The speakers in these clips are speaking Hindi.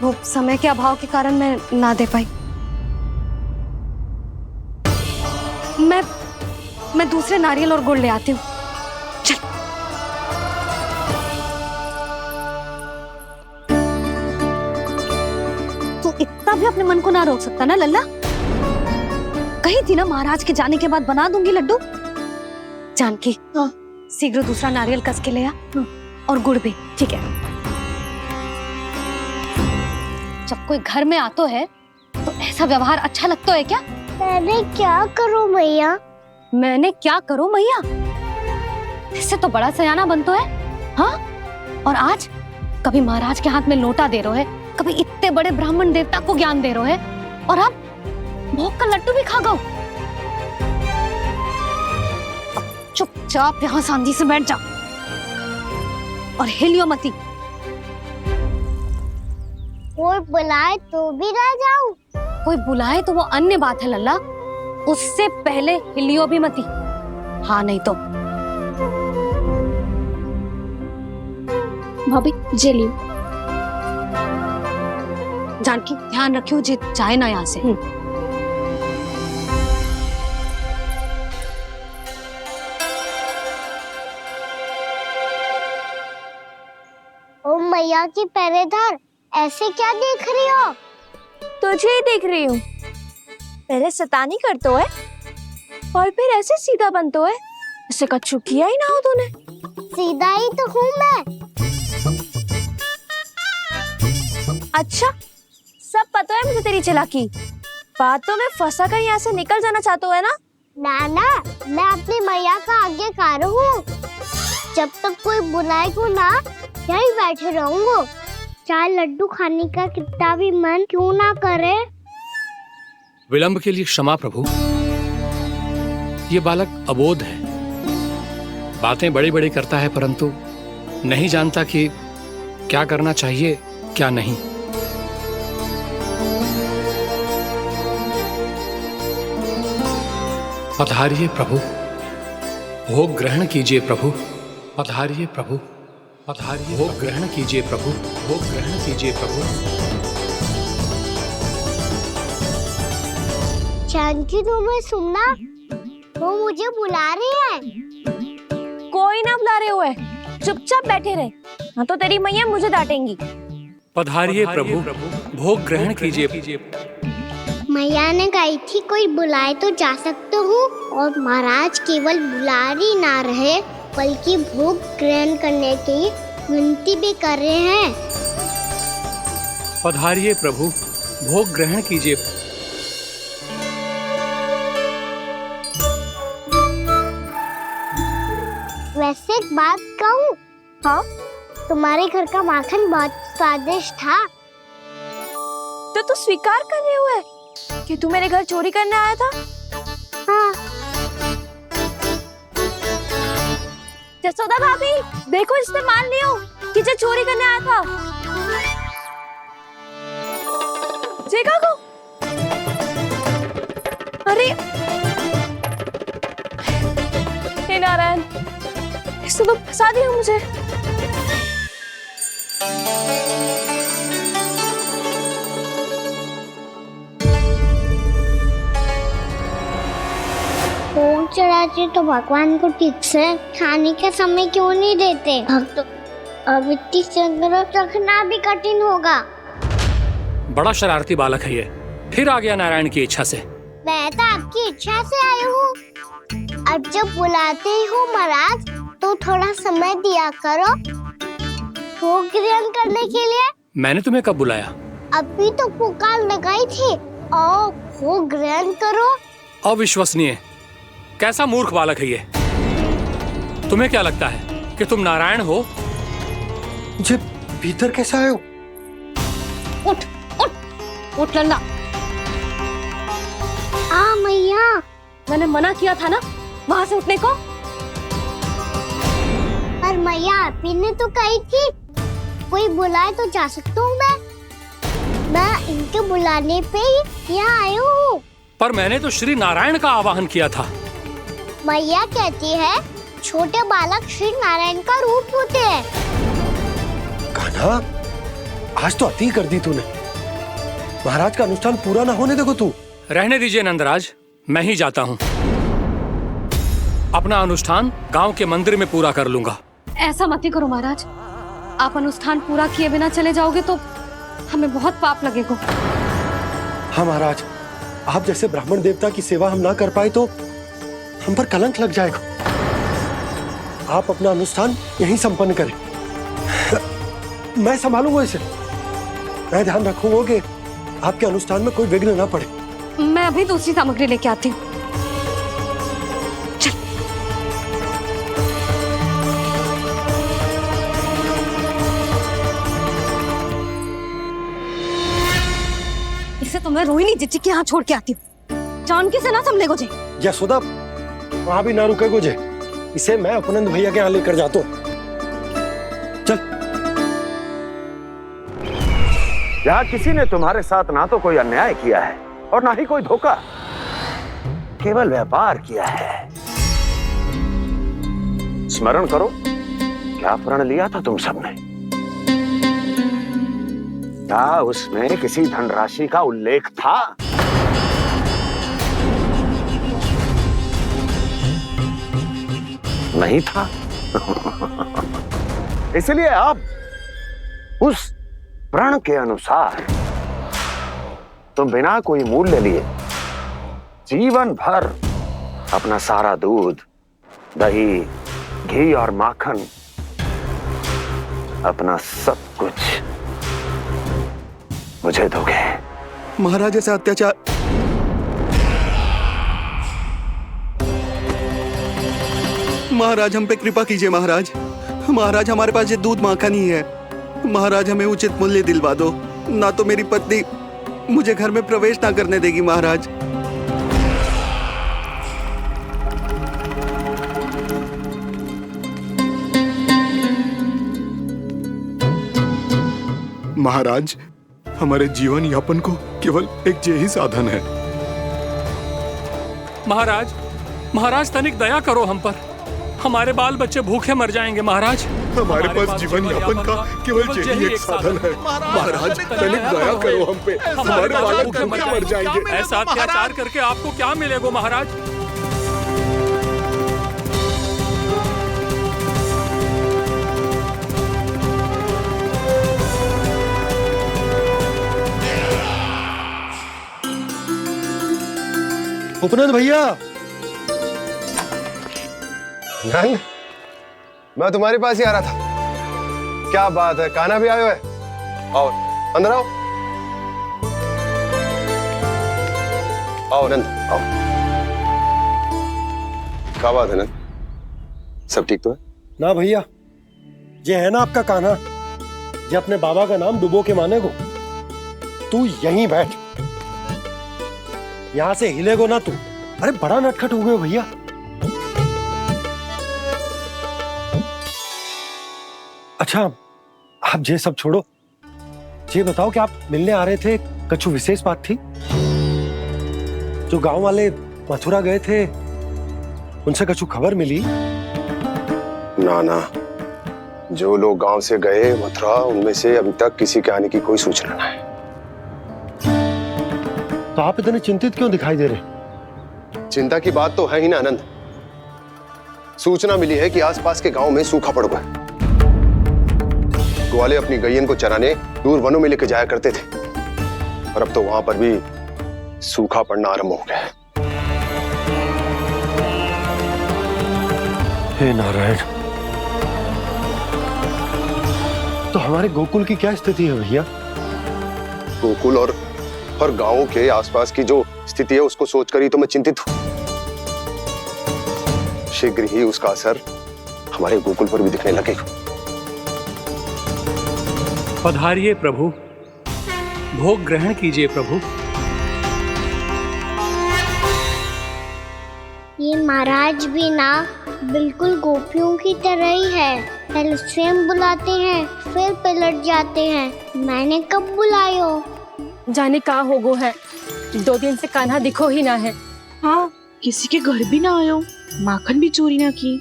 वो समय के अभाव के कारण मैं ना दे पाई। मैं दूसरे नारियल और गुड़ ले आती हूँ। चल। तू इतना भी अपने मन को ना रोक सकता ना लल्ला? कही थी ना महाराज के जाने के बाद बना दूंगी लड्डू। जानकी, हाँ। शीघ्र दूसरा नारियल कस के ले आ। हाँ। और गुड़ भी। ठीक है। जब कोई घर में आता है तो ऐसा व्यवहार अच्छा लगता है क्या? मैंने क्या करूं मैया? मैंने क्या करूं मैया? इससे तो बड़ा सयाना बनतो है। हाँ? और आज कभी महाराज के हाथ में लोटा दे रहो है, कभी इतने बड़े ब्राह्मण देवता को ज्ञान दे रहो है, और अब भोग का लड्डू भी खा गो। चुपचाप यहाँ शांति से बैठ जा और हिलियो मती। कोई बुलाए तो भी ना जाऊं? कोई बुलाए तो वो अन्य बात है लल्ला, उससे पहले हिलियो भी मती। हाँ नहीं तो। भाभी जेली। जानकी ध्यान रखियो जे जाए ना यहाँ से। ओ मैया की पहरेदार, ऐसे क्या देख रही हो? तुझे ही देख रही हूँ। पहले शैतानी करतो है और फिर ऐसे सीधा बनतो है। ऐसे कछु किया ही ना हो तूने। सीधा ही तो हूँ मैं। अच्छा, सब पता है मुझे तेरी चालाकी। बातों में फंसा कर यहाँ से निकल जाना चाहते हो है ना? नाना, मैं अपनी मैया का आज्ञाकार हूँ। जब तक कोई बुलाएगा ना, यहीं बैठे रहूंगा। चाहे लड्डू खाने का कितना भी मन क्यों ना करे। विलंब के लिए क्षमा प्रभु। ये बालक अबोध है, बातें बड़ी बड़ी करता है परंतु नहीं जानता कि क्या करना चाहिए क्या नहीं। पधारिए प्रभु, भोग ग्रहण कीजिए प्रभु। पधारिए प्रभु, पधारिए। भोग ग्रहण कीजिए प्रभु, भोग ग्रहण कीजिए प्रभु। जानकी, तुम्हें सुनना, वो मुझे बुला रही है। कोई ना बुला रहे हुए, चुपचाप बैठे रहे। हाँ तो तेरी मैया मुझे डांटेंगी। पधारिए प्रभु, भोग ग्रहण कीजिए। मैया ने कही थी कोई बुलाए तो जा सकते हूँ, और महाराज केवल बुला ही ना रहे बल्कि भोग ग्रहण करने की विनती भी कर रहे हैं। पधारिए प्रभु, भोग ग्रहण कीजिए। वैसे एक बात कहूँ? हाँ? तुम्हारे घर का माखन बहुत स्वादिष्ट था। तो तू स्वीकार कर रहे हुए कि तू मेरे घर चोरी करने आया था? हाँ। जसोदा भाभी, देखो इसने मान लियो कि जो चोरी करने आया था। देखा को? अरे हे नारायण, इसने तो फंसा दिया मुझे। भोग चढ़ाते तो भगवान को ठीक से खाने का समय क्यों नहीं देते? भक्त अब इतनी संग्रह रखना भी कठिन होगा। बड़ा शरारती बालक है ये, फिर आ गया नारायण की इच्छा से। मैं तो आपकी इच्छा से आई हूँ। अब जब बुलाते ही हो महाराज, तो थोड़ा समय दिया करो भोग ग्रहण करने के लिए। मैंने तुम्हें कब बुलाया? अभी तो पुकार लगाई थी, आओ भोग ग्रहण करो। अविश्वसनीय, कैसा मूर्ख बालक है ये। तुम्हें क्या लगता है कि तुम नारायण हो? जी भीतर कैसे आए हो? उठ उठ उठ लल्ला। मैया, मैंने मना किया था ना वहां से उठने को। पर मैया आपी ने तो कही थी कोई बुलाए तो जा सकता हूँ मैं इनके बुलाने पे ही यहाँ आई हूँ। पर मैंने तो श्री नारायण का आवाहन किया था। मैया कहती है छोटे बालक श्री नारायण का रूप होते हैं। कान्हा, आज तो अति कर दी तूने। महाराज का अनुष्ठान पूरा ना होने देखो तू। रहने दीजिए नंदराज, मैं ही जाता हूँ। अपना अनुष्ठान गांव के मंदिर में पूरा कर लूंगा। ऐसा मत ही करो महाराज, आप अनुष्ठान पूरा किए बिना चले जाओगे तो हमें बहुत पाप लगेगा। हाँ महाराज, आप जैसे ब्राह्मण देवता की सेवा हम ना कर पाए तो हम पर कलंक लग जाएगा। आप अपना अनुष्ठान यहीं संपन्न करें, मैं संभालूंगा इसे। मैं ध्यान रखूंगा कि आपके अनुष्ठान में कोई विघ्न ना पड़े। मैं अभी दूसरी सामग्री लेके आती हूँ। इसे तो मैं रोहिणी जीजी के यहाँ छोड़ के आती हूँ। जानकी से ना संभले गुजे। यशोदा, वहां भी ना रुके गुजे। इसे मैं अपनंद भैया के यहाँ लेकर जाता हूँ। चल। यहाँ किसी ने तुम्हारे साथ ना तो कोई अन्याय किया है और ना ही कोई धोखा, केवल व्यापार किया है। स्मरण करो, क्या प्रण लिया था तुम सबने? क्या उसमें किसी धनराशि का उल्लेख था? नहीं था। इसलिए अब उस प्रण के अनुसार तुम बिना कोई मूल्य लिए जीवन भर अपना सारा दूध, दही, घी और माखन, अपना सब कुछ मुझे दोगे। महाराज ऐसा अत्याचार। महाराज हम पे कृपा कीजिए। महाराज, महाराज हमारे पास ये दूध माखन ही है। महाराज हमें उचित मूल्य दिलवा दो, ना तो मेरी पत्नी मुझे घर में प्रवेश ना करने देगी। महाराज महाराज, हमारे जीवन यापन को केवल एक यही साधन है। महाराज, महाराज तनिक दया करो हम पर। हमारे बाल बच्चे भूखे मर जाएंगे महाराज। हमारे पास जीवन यापन का केवल यही एक साधन है। महाराज तनिक दया करो हम पे। हमारे बालक भूखे मर जाएंगे। ऐसा अत्याचार करके आपको क्या मिलेगा महाराज? उपनंद भैया। नंद, मैं तुम्हारे पास ही आ रहा था। क्या बात है, कान्हा भी आयो है? आओ अंदर आओ। आओ नंद आओ। क्या बात है नंद, सब ठीक तो है? ना भैया, ये है ना आपका कान्हा, ये अपने बाबा का नाम डुबो के माने को। तू यहीं बैठ, यहां से हिलेगो ना तू। अरे बड़ा नटखट हो गए भैया। अच्छा, आप ये सब छोड़ो, ये बताओ कि आप मिलने आ रहे थे, कछु विशेष बात थी? जो गांव वाले मथुरा गए थे, उनसे कछु खबर मिली? ना ना, जो लोग गांव से गए मथुरा, उनमें से अभी तक किसी के आने की कोई सूचना नहीं है। तो आप इतने चिंतित क्यों दिखाई दे रहे? चिंता की बात तो है ही ना आनंद। सूचना मिली है कि आसपास के गांव में सूखा पड़ गया। ग्वाले अपनी गैयन को चराने दूर वनों में लेके जाया करते थे, और अब तो वहां पर भी सूखा पड़ना आरंभ हो गया है। हे नारायण, तो हमारे गोकुल की क्या स्थिति है भैया? गोकुल और गांवों के आसपास की जो स्थिति है उसको सोचकर ही तो मैं चिंतित हूं। शीघ्र ही उसका असर हमारे गोकुल पर भी दिखने लगेगा। पधारिए प्रभु, भोग ग्रहण कीजिए प्रभु। ये महाराज भी ना बिल्कुल गोपियों की तरह ही है। पहले स्वयं बुलाते हैं, फिर पलट जाते हैं। मैंने कब बुलायो? जाने कहाँ होगो है, 2 दिन से कान्हा दिखो ही ना है। हाँ, किसी के घर भी ना आयो, माखन भी चोरी ना की।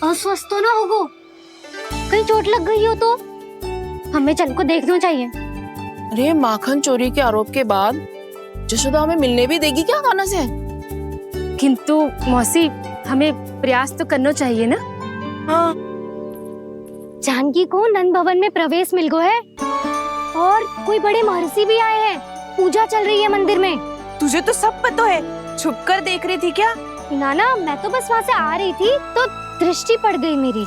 अस्वस्थ तो ना होगो, कहीं चोट लग गई हो तो? हमें चल को देखना चाहिए। अरे माखन चोरी के आरोप के बाद जशोदा हमें मिलने भी देगी क्या कान्हा से? किंतु मौसी हमें प्रयास तो करना चाहिए ना। हाँ। जानकी को नंद भवन में प्रवेश मिल गो है और कोई बड़े महर्षि भी आए हैं। पूजा चल रही है मंदिर में। तुझे तो सब पता है, छुप कर देख रही थी क्या? नाना मैं तो बस वहाँ से आ रही थी तो दृष्टि पड़ गई मेरी।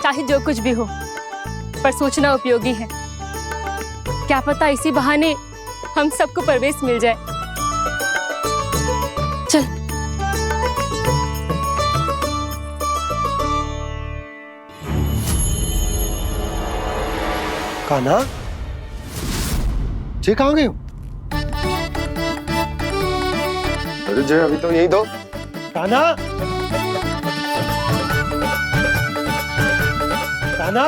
चाहे जो कुछ भी हो पर सोचना उपयोगी है। क्या पता इसी बहाने हम सबको प्रवेश मिल जाए। चल। कान्हा, जे कहाँ गए हो? अरे जय अभी तो यही दो। कान्हा, कान्हा,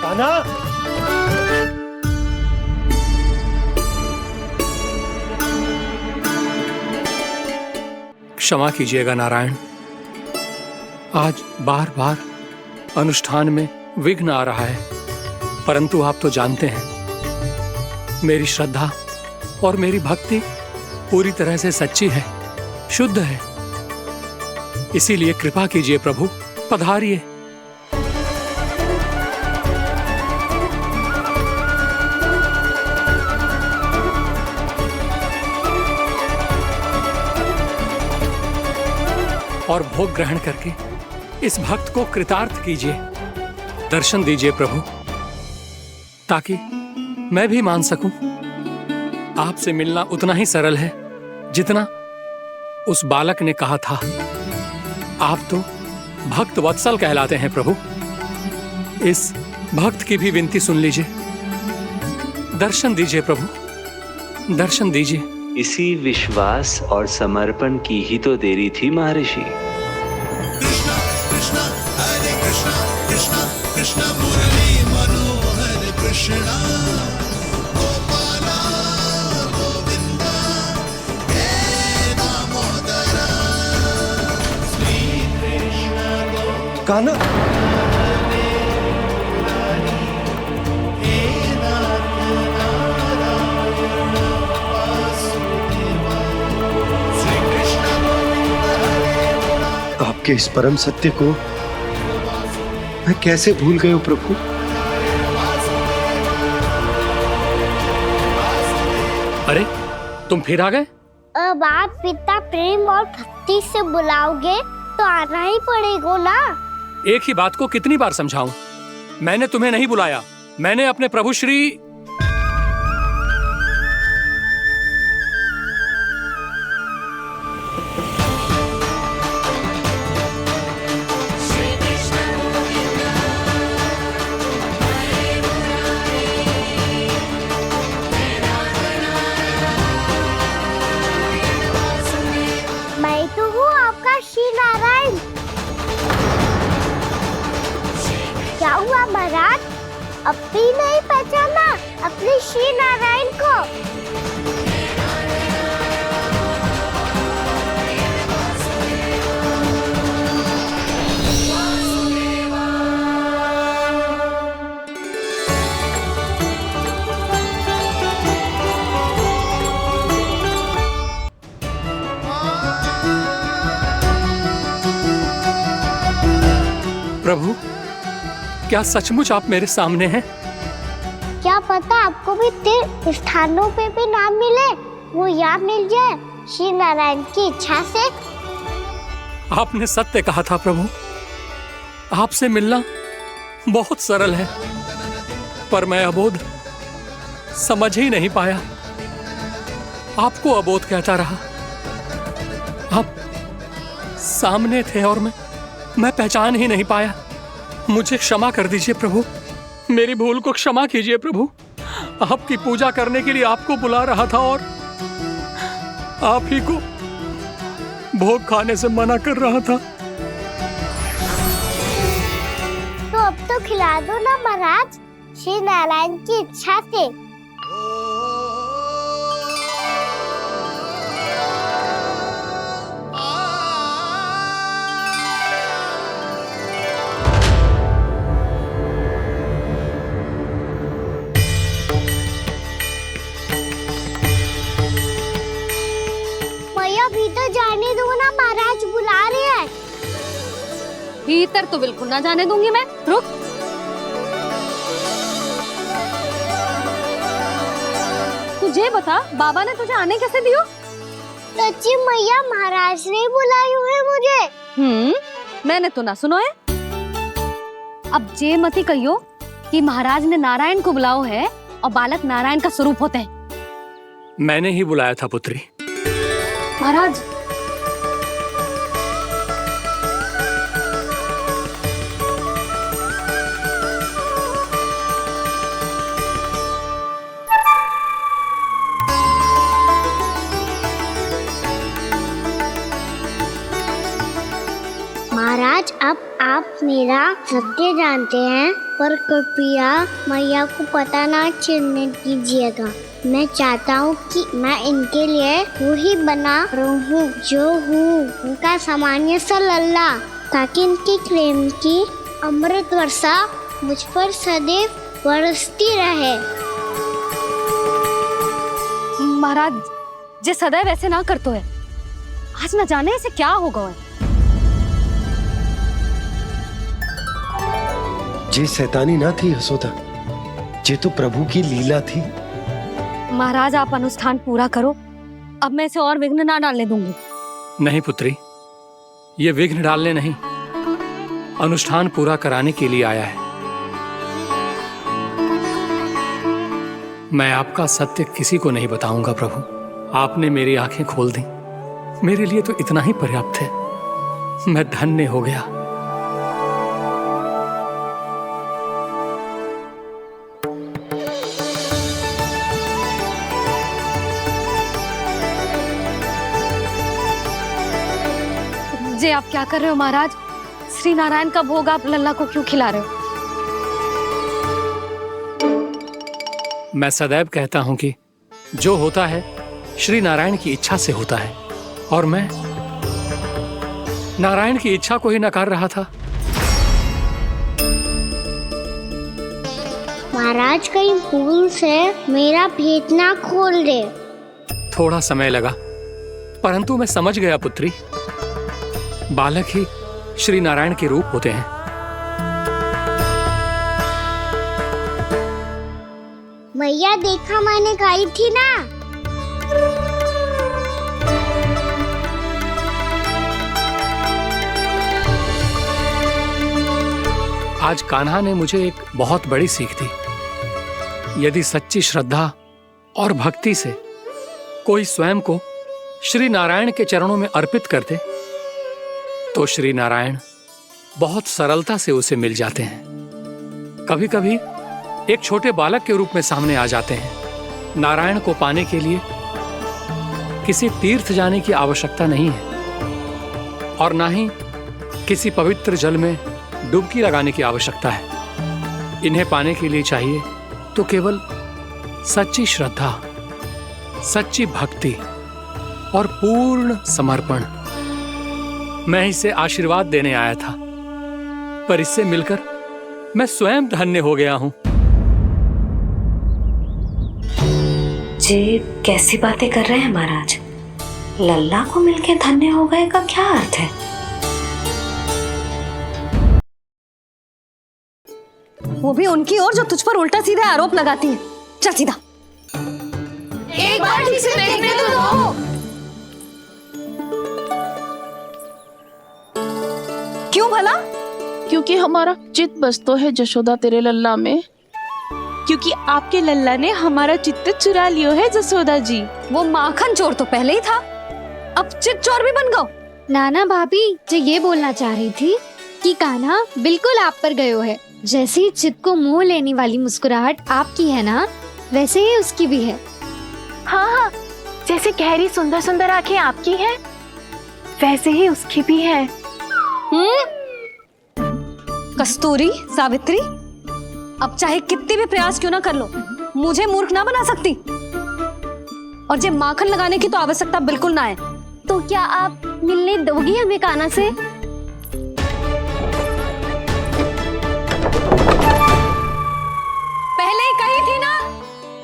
कान्हा। क्षमा कीजिएगा नारायण, आज बार बार अनुष्ठान में विघ्न आ रहा है, परंतु आप तो जानते हैं मेरी श्रद्धा और मेरी भक्ति पूरी तरह से सच्ची है, शुद्ध है। इसीलिए कृपा कीजिए प्रभु, पधारिए। और भोग ग्रहण करके इस भक्त को कृतार्थ कीजिए। दर्शन दीजिए प्रभु, ताकि मैं भी मान सकूं। आपसे मिलना उतना ही सरल है जितना उस बालक ने कहा था। आप तो भक्त वत्सल कहलाते हैं प्रभु। इस भक्त की भी विनती सुन लीजिए। दर्शन दीजिए प्रभु, दर्शन दीजिए। इसी विश्वास और समर्पण की ही तो देरी थी महर्षि। कृष्णा कृष्णा हरे कृष्णा कृष्णा कृष्णा मुरली मनोहर कृष्णा गोपाला गोविंदा हे दामोदरा श्री कृष्ण कान्हा, आपके इस परम सत्य को मैं कैसे भूल गया प्रभु। अरे तुम फिर आ गए? अब आप पिता प्रेम और भक्ति से बुलाओगे तो आना ही पड़ेगा ना। एक ही बात को कितनी बार समझाऊं? मैंने तुम्हें नहीं बुलाया, मैंने अपने प्रभु श्री मैं तो हूँ आपका श्री नारायण। क्या हुआ महाराज, अब भी नहीं पहचाना अपने श्री नारायण को? प्रभु, क्या सचमुच आप मेरे सामने हैं? क्या पता आपको भी तीर्थ स्थानों पे भी नाम मिले, वो यहाँ मिल जाए श्री नारायण की इच्छा से। आपने सत्य कहा था प्रभु, आपसे मिलना बहुत सरल है, पर मैं अबोध समझ ही नहीं पाया। आपको अबोध कहता रहा। आप सामने थे और मैं पहचान ही नहीं पाया। मुझे क्षमा कर दीजिए प्रभु, मेरी भूल को क्षमा कीजिए प्रभु। आपकी पूजा करने के लिए आपको बुला रहा था और आप ही को भोग खाने से मना कर रहा था। तो अब तो खिला दो ना महाराज, श्री नारायण की इच्छा से। भीतर तो बिल्कुल ना जाने दूंगी मैं। रुक। तुझे बता, बाबा ने तुझे आने कैसे दियो? सच्ची मैया, महाराज ने बुलाई हुई मुझे। मैंने तो ना सुनो है। अब जे मती कहियो कि महाराज ने नारायण को बुलाओ है और बालक नारायण का स्वरूप होते हैं। मैंने ही बुलाया था पुत्री। महाराज, महाराज, अब आप मेरा सत्य जानते हैं, पर कृपया मैया को पता ना चलने दीजिएगा। मैं चाहता हूँ कि मैं इनके लिए वही बना रहूँ जो हूँ, उनका सामान्य सा लल्ला, ताकि इनके प्रेम की अमृत वर्षा मुझ पर सदैव बरसती रहे। महाराज, जे सदैव ऐसे ना करतो है, आज न जाने इसे क्या होगा है। जे शैतानी ना थी यशोदा, जे तो प्रभु की लीला थी। महाराज, आप अनुष्ठान पूरा करो, अब मैं इसे और विघ्न ना डालने दूंगी। नहीं पुत्री, ये विघ्न डालने नहीं, अनुष्ठान पूरा कराने के लिए आया है। मैं आपका सत्य किसी को नहीं बताऊंगा प्रभु। आपने मेरी आंखें खोल दी, मेरे लिए तो इतना ही पर्याप्त है। मैं धन्य हो गया। जे आप क्या कर रहे हो महाराज? श्री नारायण का भोग आप लल्ला को क्यों खिला रहे हो? मैं सदैव कहता हूं कि जो होता है श्री नारायण की इच्छा से होता है, और मैं नारायण की इच्छा को ही नकार रहा था। महाराज, कहीं भूल से मेरा भेद ना खोल दे। थोड़ा समय लगा, परंतु मैं समझ गया पुत्री। बालक ही श्री नारायण के रूप होते हैं। मैया, देखा मैंने कही थी ना। आज कान्हा ने मुझे एक बहुत बड़ी सीख दी। यदि सच्ची श्रद्धा और भक्ति से कोई स्वयं को श्री नारायण के चरणों में अर्पित कर दे, तो श्री नारायण बहुत सरलता से उसे मिल जाते हैं। कभी कभी एक छोटे बालक के रूप में सामने आ जाते हैं। नारायण को पाने के लिए किसी तीर्थ जाने की आवश्यकता नहीं है, और ना ही किसी पवित्र जल में डुबकी लगाने की आवश्यकता है। इन्हें पाने के लिए चाहिए तो केवल सच्ची श्रद्धा, सच्ची भक्ति और पूर्ण समर्पण। मैं इसे आशीर्वाद देने आया था, पर इससे मिलकर मैं स्वयं धन्य हो गया हूं। जी कैसी बातें कर रहे हैं महाराज? लल्ला को मिलके धन्य हो गए का क्या अर्थ है? वो भी उनकी ओर जो तुझ पर उल्टा सीधा आरोप लगाती है। चल सीधा। एक बार ठीक से देखने तो दो। क्यों भला? क्योंकि हमारा चित्त बसतो है जशोदा तेरे लल्ला में। क्योंकि आपके लल्ला ने हमारा चित्त चुरा लियो है जसोदा जी। वो माखन चोर तो पहले ही था, अब चित्त चोर भी बन गो। नाना भाभी जो ये बोलना चाह रही थी कि कान्हा बिल्कुल आप पर गयो है। जैसे ही चित्त को मोह लेने वाली मुस्कुराहट आपकी है ना, वैसे ही उसकी भी है। हाँ हाँ, जैसे गहरी सुंदर सुंदर आंखें आपकी हैं, वैसे ही उसकी भी है। कस्तूरी, सावित्री, अब चाहे कितने भी प्रयास क्यों ना कर लो, मुझे मूर्ख ना बना सकती। और जब माखन लगाने की तो आवश्यकता बिल्कुल ना है। तो क्या आप मिलने दोगी हमें कान्हा से? पहले ही कही थी ना,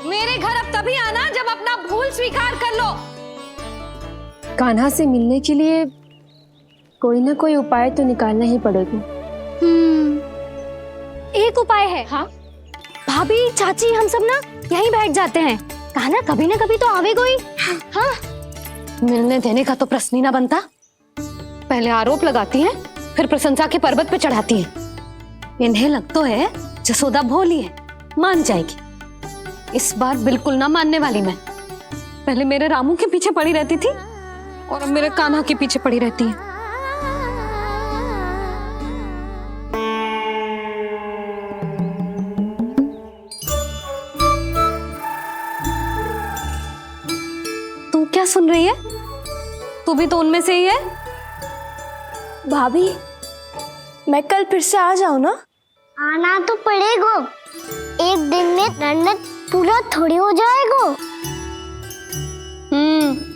मेरे घर अब तभी आना जब अपना भूल स्वीकार कर लो। कान्हा से मिलने के लिए कोई ना कोई उपाय तो निकालना ही पड़ेगा। एक उपाय है। हाँ भाभी, चाची, हम सब ना यहीं बैठ जाते हैं। कान्हा कभी ना कभी तो आवेगा ही। हाँ मिलने देने का तो प्रश्न ही ना बनता। पहले आरोप लगाती हैं, फिर प्रशंसा के पर्वत पे चढ़ाती हैं। इन्हें लगता है जसोदा भोली है, मान जाएगी। इस बार बिल्कुल ना मानने वाली मैं। पहले मेरे रामू के पीछे पड़ी रहती थी और अब मेरे कान्हा के पीछे पड़ी रहती है। तू क्या सुन रही है? तू भी तो उनमें से ही है। भाभी, मैं कल फिर से आ जाऊं ना? आना तो पड़ेगा। एक दिन में नन्नत पूरा थोड़ी हो जाएगा।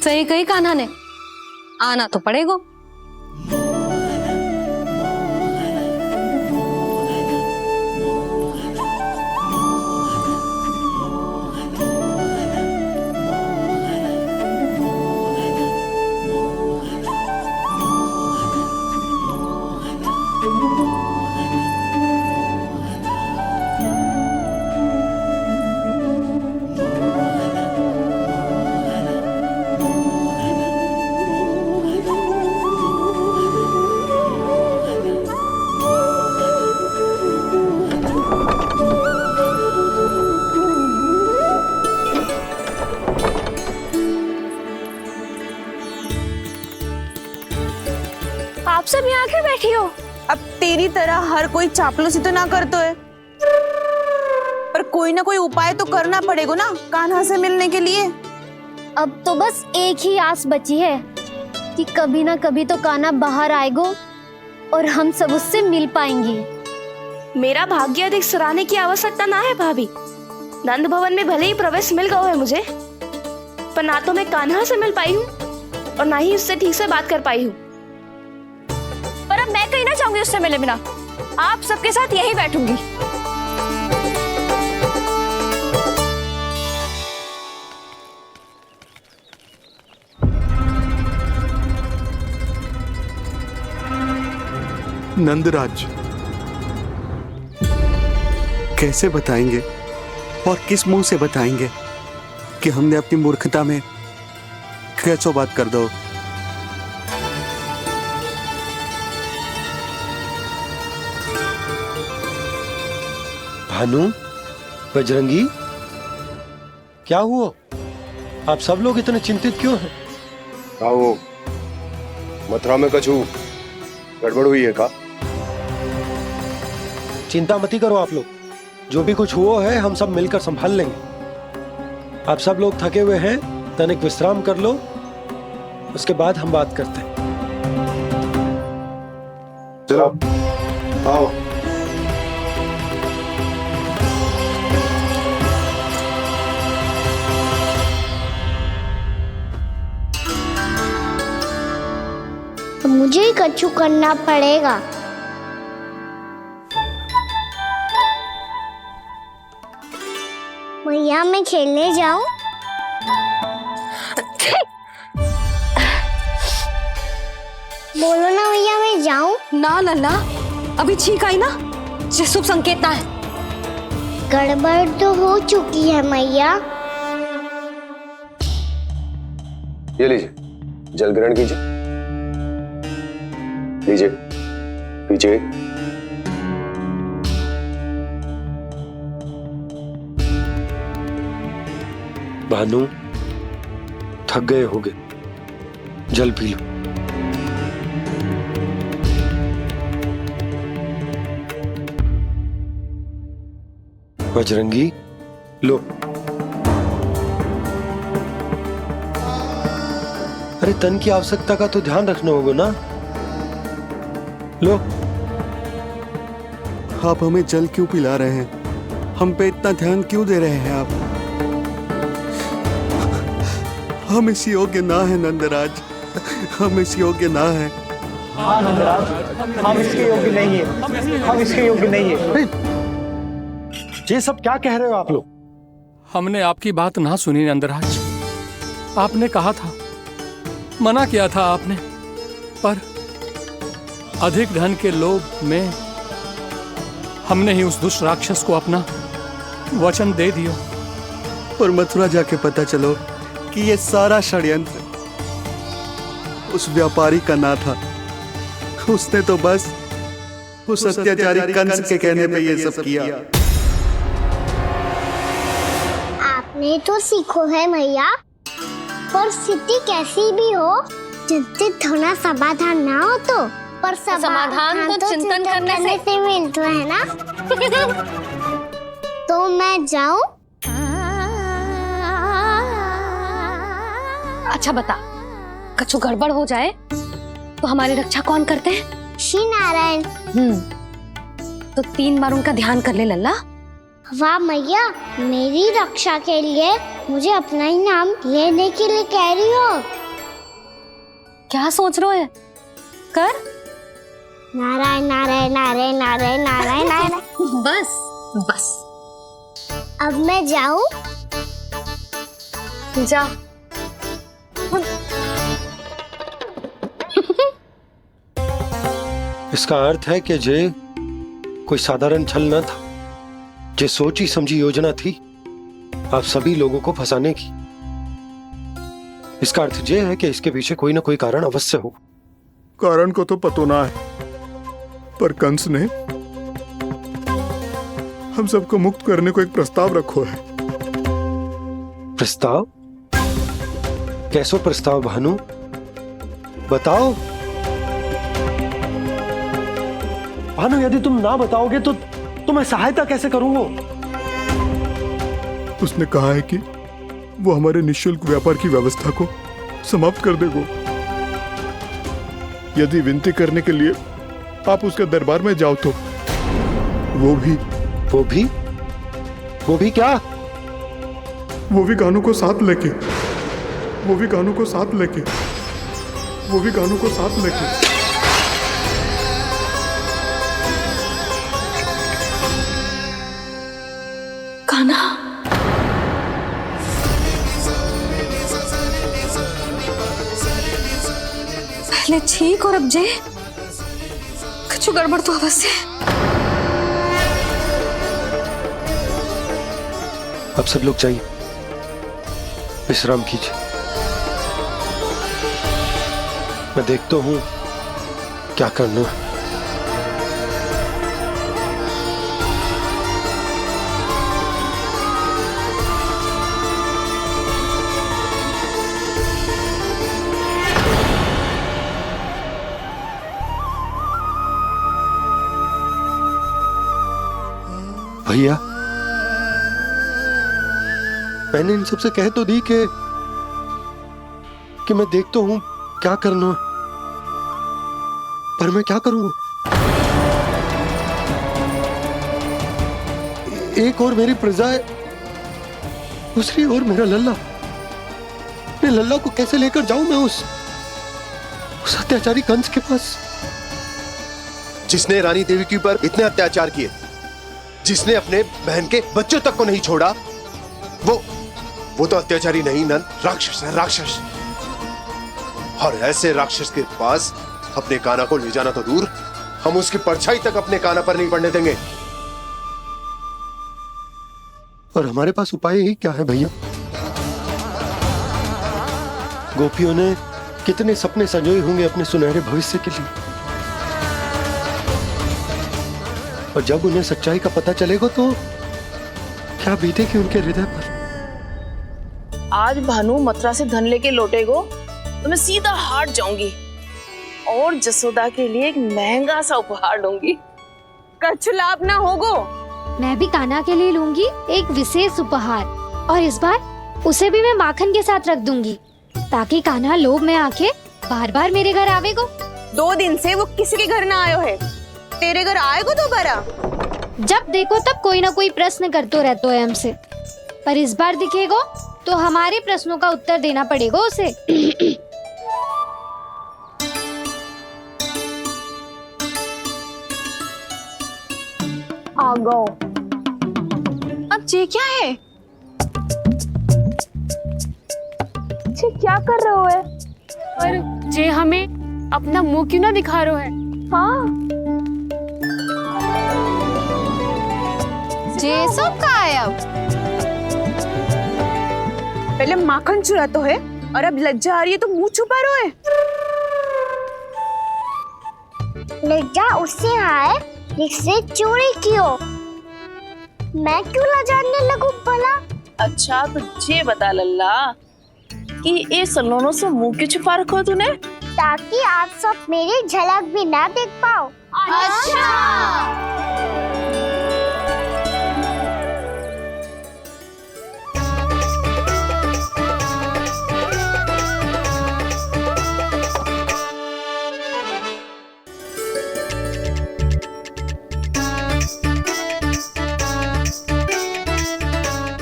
सही कही कान्हा ने, आना तो पड़ेगा। आप सब यहाँ क्यों बैठी हो? अब तेरी तरह हर कोई चापलूसी तो ना करतो है, पर कोई ना कोई उपाय तो करना पड़ेगा ना कान्हा से मिलने के लिए। अब तो बस एक ही आस बची है कि कभी ना कभी तो कान्हा बाहर आएगा और हम सब उससे मिल पाएंगे। मेरा भाग्य अधिक सराहने की आवश्यकता ना है भाभी। नंद भवन में भले ही प्रवेश मिल गया है मुझे, पर ना तो मैं कान्हा से मिल पाई हूँ और ना ही उससे ठीक से बात कर पाई हूँ। पर अब मैं कहीं ना चाहूंगी उससे मिले बिना। आप सबके साथ यहीं बैठूंगी। नंदराज, कैसे बताएंगे और किस मुंह से बताएंगे कि हमने अपनी मूर्खता में कैसो बात कर दो। भानु, बजरंगी, क्या हुआ? आप सब लोग इतने चिंतित क्यों हैं? आओ, मथुरा में कछु गड़बड़ हुई है का? चिंता मत करो आप लोग, जो भी कुछ हुआ है हम सब मिलकर संभाल लेंगे। आप सब लोग थके हुए हैं, तनिक विश्राम कर लो, उसके बाद हम बात करते हैं। चलो आओ। तो मुझे ही कछु करना पड़ेगा। भैया मैं खेलने जाऊं? बोलो ना भैया मैं जाऊं? ना लल्ला, अभी छींक आई ना, ये शुभ संकेत ना है। गड़बड़ तो हो चुकी है मैया। ये लीजिए, जल ग्रहण कीजिए। लीजिए, पीछे। भानु, थक गए होगे, जल पी लो। बजरंगी, लो। अरे तन की आवश्यकता का तो ध्यान रखना होगा ना। लो। आप हमें जल क्यों पिला रहे हैं? हम पे इतना ध्यान क्यों दे रहे हैं आप? हम इस योग्य ना है नंदराज, हम इस योग्य ना है। हाँ नंदराज, हम इसके योग्य नहीं है, हम इसके योग्य नहीं है। ये सब क्या कह रहे हो आप लोग? हमने आपकी बात ना सुनी नंदराज। आपने कहा था, मना किया था आपने, पर अधिक धन के लोभ में हमने ही उस दुष्ट राक्षस को अपना वचन दे दियो। और मथुरा जाके पता चलो कि ये सारा षड्यंत्र उस व्यापारी का ना था। उसने तो बस उस अत्याचारी कंस के कहने पे ये सब किया। आपने तो सीखो है मैया, पर स्थिति कैसी भी हो, चिंतित होना समाधान ना हो तो, पर समाधान तो चिंतन करने से मिलता है ना। तो मैं जाऊं? अच्छा बता, कछु गड़बड़ हो जाए तो हमारी रक्षा कौन करते हैं? श्री नारायण। तो 3 बार उनका ध्यान कर ले लल्ला। वाह मैया, मेरी रक्षा के लिए मुझे अपना ही नाम लेने के लिए कह रही हो? क्या सोच रहे हो? कर। नारायण नारायण नारायण नारायण नारायण नारायण। बस बस। अब मैं जाऊं? जा। इसका अर्थ है कि जे कोई साधारण छल न था, जे सोची समझी योजना थी आप सभी लोगों को फंसाने की। इसका अर्थ ये है कि इसके पीछे कोई ना कोई कारण अवश्य हो। कारण को तो पतो ना है, पर कंस ने हम सबको मुक्त करने को एक प्रस्ताव रखो है। प्रस्ताव? कैसो प्रस्ताव भानु, बताओ। भानु, यदि तुम ना बताओगे तो मैं सहायता कैसे करूंगा? उसने कहा है कि वो हमारे निःशुल्क व्यापार की व्यवस्था को समाप्त कर देगा यदि विनती करने के लिए आप उसके दरबार में जाओ तो। वो भी क्या? वो भी गानों को साथ लेके, वो भी गानों को साथ लेके, वो भी गानों को साथ लेके। कान्हा, पहले ठीक और अब जे कुछ गड़बड़ तो अवश्य। अब सब लोग जाइए, विश्राम कीजिए। मैं देखता हूं क्या करना है। भैया, मैंने इन सबसे कह तो दी कि मैं देखता हूं क्या करना, पर मैं क्या करूंगा? एक और मेरी प्रजा है, दूसरी ओर मेरा लल्ला। मैं लल्ला को कैसे लेकर जाऊं मैं उस अत्याचारी कंस के पास, जिसने रानी देवी के ऊपर इतने अत्याचार किए, जिसने अपने बहन के बच्चों तक को नहीं छोड़ा, वो तो अत्याचारी नहीं नन, राक्षस है, राक्षस। और ऐसे राक्षस के पास अपने कान्हा को ले जाना तो दूर, हम उसकी परछाई तक अपने कान्हा पर नहीं पड़ने देंगे। और हमारे पास उपाय ही क्या है भैया? गोपियों ने कितने सपने संजोए होंगे अपने सुनहरे भविष्य के लिए, और जब उन्हें सच्चाई का पता चलेगा तो क्या बीतेगी उनके हृदय पर। आज भानु मथुरा से धन लेके लौटेगो तो मैं सीधा हाट जाऊंगी और जसोदा के लिए एक महंगा सा उपहार दूंगी। कछु लाभ ना होगो। मैं भी कान्हा के लिए लूंगी एक विशेष उपहार, और इस बार उसे भी मैं माखन के साथ रख दूंगी, ताकि कान्हा लोभ में आके बार बार मेरे घर आवेगो। 2 दिन से वो किसी के घर ना आयो है, तेरे घर आएगो दोबारा? जब देखो तब कोई ना कोई प्रश्न करते रहते है हमसे, पर इस बार दिखेगो तो हमारे प्रश्नों का उत्तर देना पड़ेगा उसे। आ गो। अब ये क्या है? ये क्या कर रहे हो है? पर जे हमें अपना मुंह क्यों ना दिखा रहे है? हाँ, जे सब का है अब? पहले माखन चुरा तो है और अब लज्जा आ रही है तो मुंह छुपा रहे है। लज्जा उससे आए जिसने चोरी की हो। मैं क्यों लजाने लगूं भला? अच्छा तो ये बता लल्ला कि ये सलोनों से मुंह क्यों छुपा रखो तूने? ताकि आप सब मेरी झलक भी ना देख पाओ। अच्छा।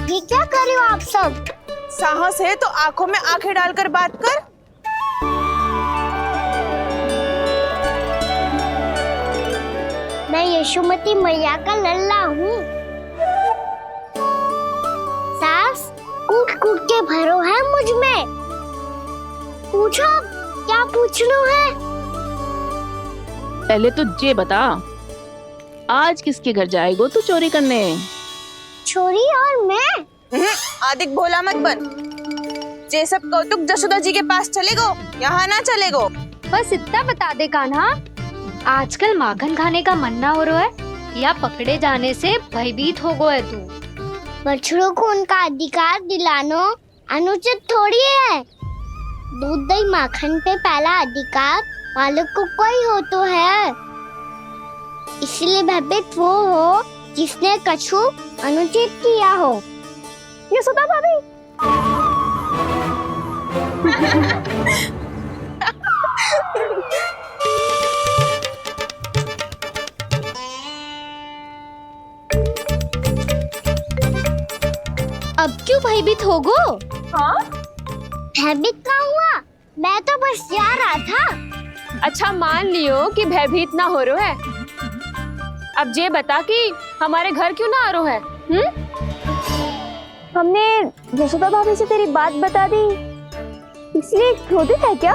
ये क्या कर रहे हो आप सब? साहस है तो आंखों में आंखें डालकर बात कर। मैं यशोमती मैया का लल्ला हूँ। सास कूट कूट के भरो है मुझ में। पूछो क्या पूछना है? पहले तो ये बता, आज किसके घर जाएगो तू चोरी करने? छोरी और मैं? आदिक भोला मत बन। ये सब कौतुक जसोदा जी के पास चलेगो, यहाँ ना चलेगो। बस इतना बता दे कान्हा, आजकल माखन खाने का मन ना हो रहा है या पकड़े जाने से भयभीत हो गया है तू? बछड़ों को उनका अधिकार दिलाना अनुचित थोड़ी है। दूध दही माखन पे पहला अधिकार मालिक को कोई हो तो है। इसलिए भयभीत वो हो जिसने कछु अनुचित किया हो। यशोदा भाभी। अब क्यों भयभीत हो गो? हाँ? भयभीत क्या हुआ? मैं तो बस जा रहा था। अच्छा मान लियो कि भयभीत ना हो रहा है। अब ये बता कि हमारे घर क्यों ना आ रहा है? हमने यशोदा भाभी से तेरी बात बता दी, इसलिए क्रोधित है क्या?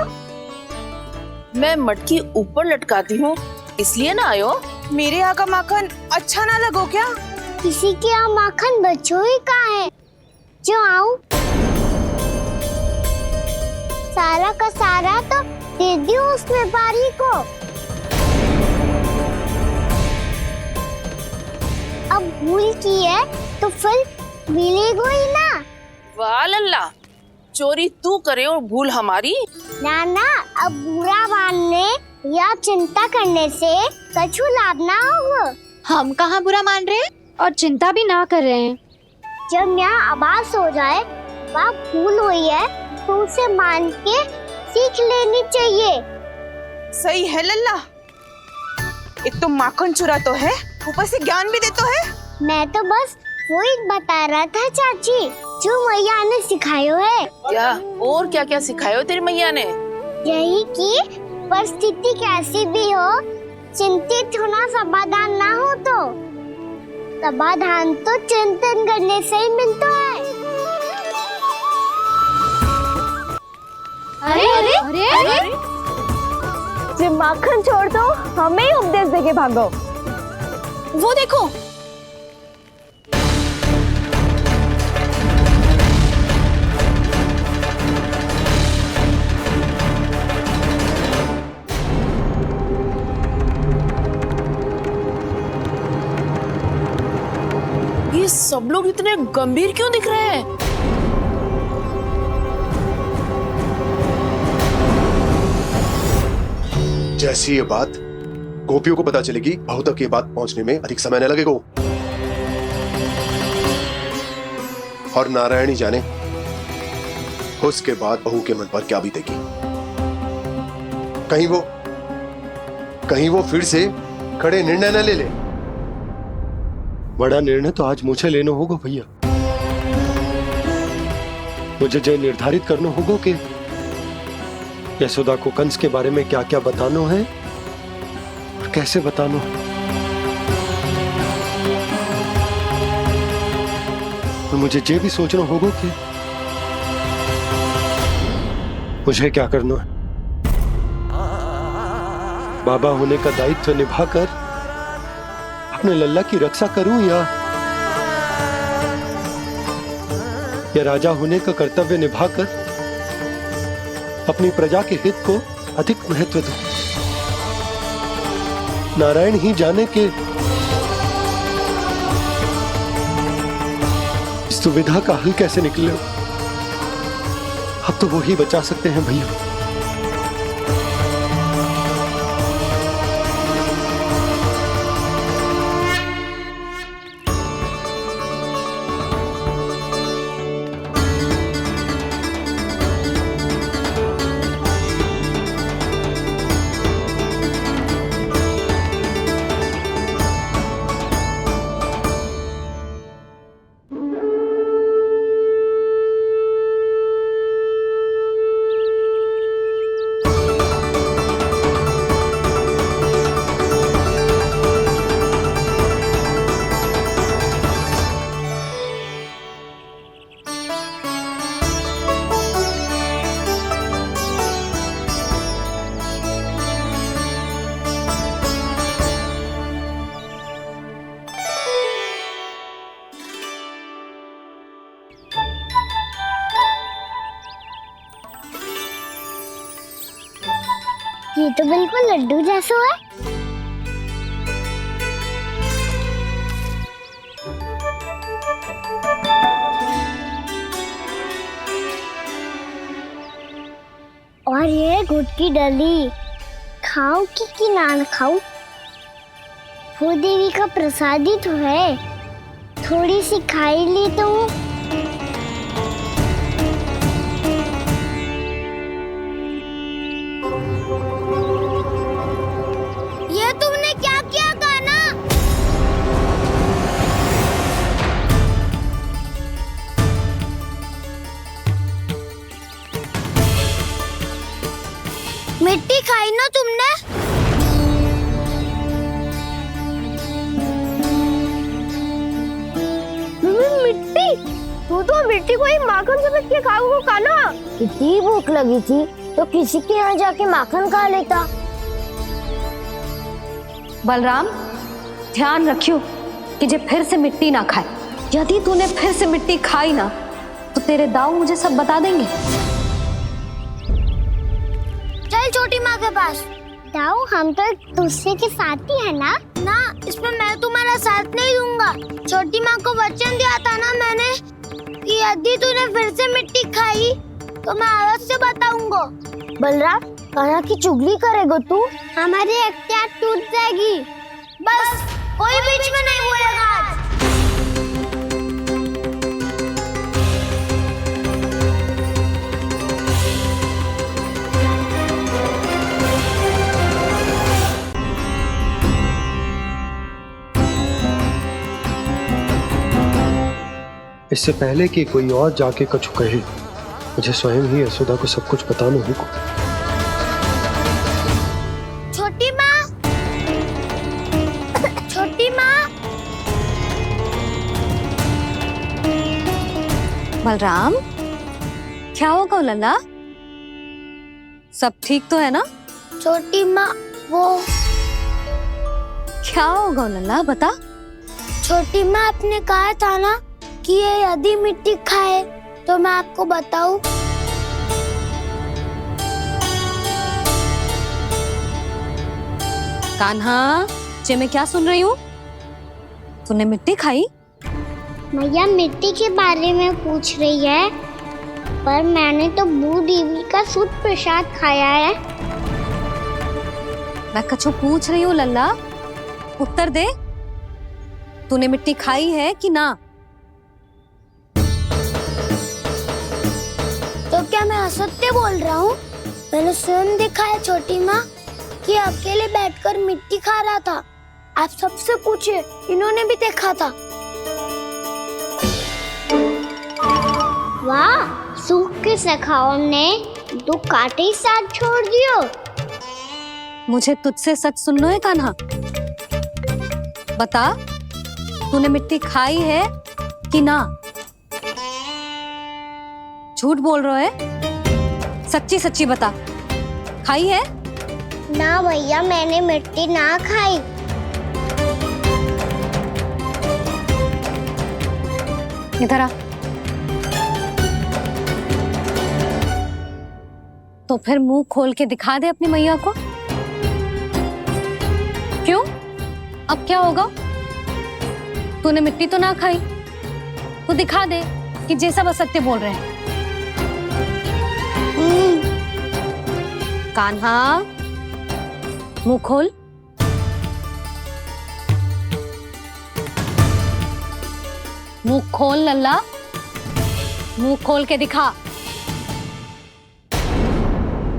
मैं मटकी ऊपर लटकाती हूँ इसलिए ना आयो? मेरे यहाँ का माखन अच्छा ना लगो क्या? किसी के यहाँ माखन बच्चों ही कहाँ है जो आऊं? सारा का सारा तो दे दियो उस व्यापारी को। अब भूल की है तो फिर मिलेगो ही ना। वाह लल्ला, चोरी तू करे और भूल हमारी। ना ना, अब बुरा मानने या चिंता करने से कछु लाभ ना होगा। हम कहाँ बुरा मान रहे हैं और चिंता भी ना कर रहे हैं। जब यहाँ आभास हो जाए वहाँ भूल हुई है तो उसे मान के सीख लेनी चाहिए। सही है लल्ला, एक तो माखन चुरा तो है, ऊपर से ज्ञान भी दे तो है। मैं तो बस वही बता रहा था चाची जो मैया ने सिखायो है। क्या और क्या क्या सिखायो तेरी मैया ने? यही कि परिस्थिति कैसी भी हो, चिंतित होना समाधान ना हो तो समाधान तो चिंतन करने से ही मिलता है। अरे अरे अरे, अरे? जो माखन छोड़ दो, हमें ही उपदेश देके भागो। वो देखो, ये सब लोग इतने गंभीर क्यों दिख रहे हैं? जैसी ये बात गोपियों को पता चलेगी, बहू तक ये बात पहुंचने में अधिक समय न लगेगा। और नारायणी जाने उसके बाद बहू के मन पर क्या बीतेगी। कहीं वो फिर से खड़े निर्णय न ले ले। बड़ा निर्णय तो आज मुझे लेना होगा भैया। मुझे जो निर्धारित करना होगा कि यशोदा को कंस के बारे में क्या क्या बताना है और कैसे बताना है। और मुझे ये भी सोचना होगा कि मुझे क्या करना है। बाबा होने का दायित्व निभाकर अपने लल्ला की रक्षा करूं या या राजा होने का कर्तव्य निभाकर अपनी प्रजा के हित को अधिक महत्व दूं। नारायण ही जाने के इस दुविधा का हल कैसे निकले। अब तो वो ही बचा सकते हैं भैया। ये तो बिल्कुल लड्डू जैसा है। और ये गुड़ की डली खाऊं कि ना खाऊं? वो देवी का प्रसाद ही तो है, थोड़ी सी खाई ली तो। ये तुमने क्या किया कान्हा? मिट्टी खाई ना तुमने? मिट्टी? तू तो मिट्टी को ही माखन समझ के खाओगे कान्हा। कितनी भूख लगी थी तो किसी के यहाँ जाके माखन खा लेता। बलराम, ध्यान रखियो कि जे फिर से मिट्टी ना खाए। यदि तूने फिर से मिट्टी खाई ना तो तेरे दाऊ मुझे सब बता देंगे। चल छोटी माँ के पास। दाऊ, हम तो एक दूसरे के साथी है ना? ना, इसमें मैं तुम्हारा साथ नहीं दूंगा। छोटी माँ को वचन दिया था ना मैंने कि यदि तूने फिर से मिट्टी खाई तो मैं अवश्य बताऊंगा। बलराम, कान्हा की चुगली करेगा तू? हमारी अख्तियार टूट जाएगी। बस कोई बीच में नहीं बोलेगा आज। इससे पहले कि कोई और जाके कछु कहे, मुझे स्वयं ही यशोदा को सब कुछ बताना होगा। छोटी माँ, छोटी माँ। बलराम, क्या होगा लल्ला? सब ठीक तो है ना? छोटी माँ, वो क्या होगा लल्ला, बता। छोटी माँ, आपने कहा था ना कि ये यदि मिट्टी खाए तो मैं आपको बताऊं। कान्हा, जे मैं क्या सुन रही हूँ? तूने मिट्टी खाई? मैया मिट्टी के बारे में पूछ रही है, पर मैंने तो भू देवी का शुद्ध प्रसाद खाया है। मैं कछु पूछ रही हूँ लल्ला, उत्तर दे। तूने मिट्टी खाई है कि ना? तो क्या मैं असत्य बोल रहा हूँ? मैंने स्वयं देखा है छोटी माँ कि अकेले बैठकर मिट्टी खा रहा था। आप सबसे पूछिए, इन्होंने भी देखा था। वाह, सूख के सखाओ ने दो कांटे ही साथ छोड़ दियो। मुझे तुझसे सच सुनना है कान्हा। बता, तूने मिट्टी खाई है कि ना? झूठ बोल रहा है, सच्ची सच्ची बता, खाई है? ना भैया, मैंने मिट्टी ना खाई। इधर आ। तो फिर मुंह खोल के दिखा दे अपनी मैया को। क्यों? अब क्या होगा? तूने मिट्टी तो ना खाई, तो दिखा दे कि जे सब असत्य बोल रहे हैं। कान्हा, मुंह खोल। मुंह खोल लल्ला, मुंह खोल के दिखा।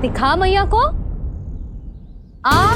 दिखा मैया को। आ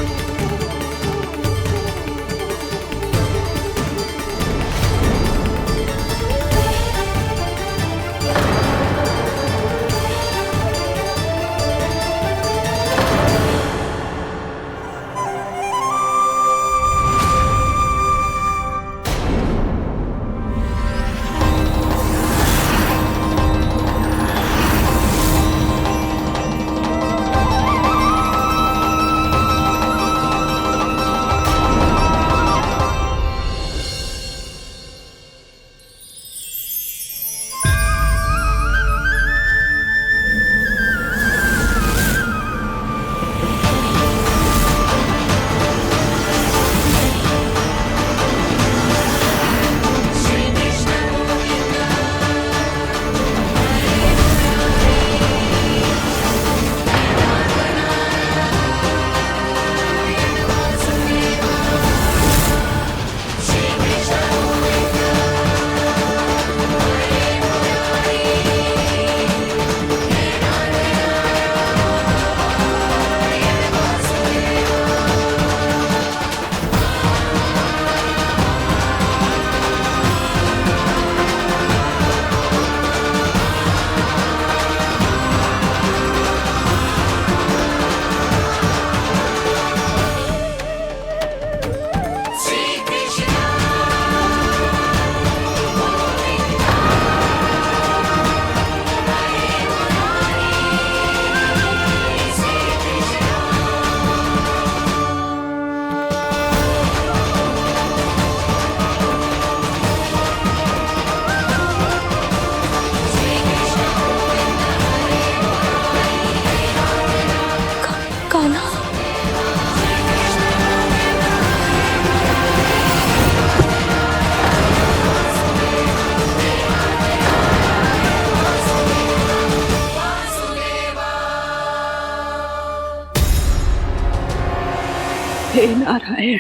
हे नारायण,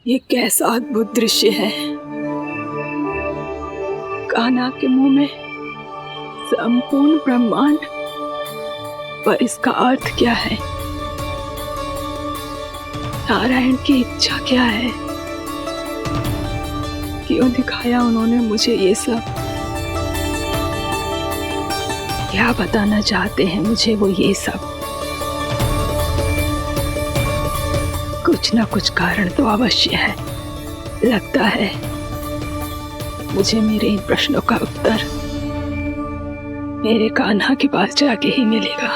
ये कैसा अद्भुत दृश्य है। कान्हा के मुंह में संपूर्ण ब्रह्मांड, पर इसका अर्थ क्या है? नारायण की इच्छा क्या है? क्यों दिखाया उन्होंने मुझे ये सब? क्या बताना चाहते हैं मुझे वो ये सब? कुछ ना कुछ कारण तो अवश्य है। लगता है मुझे मेरे इन प्रश्नों का उत्तर मेरे कान्हा के पास जाके ही मिलेगा।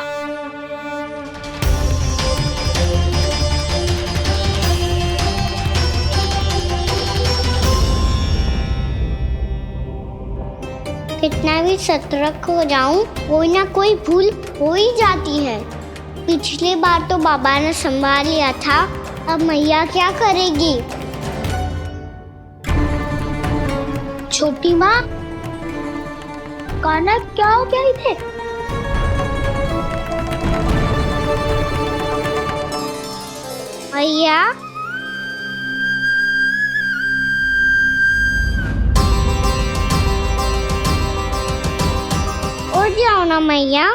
कितना भी सतर्क हो जाऊं, कोई ना कोई भूल हो ही जाती है। पिछली बार तो बाबा ने संभाल लिया था, अब मैया क्या करेगी? छोटी माँ, कान्हा क्या हो गया इधर? मैया, उठ जाओ ना मैया।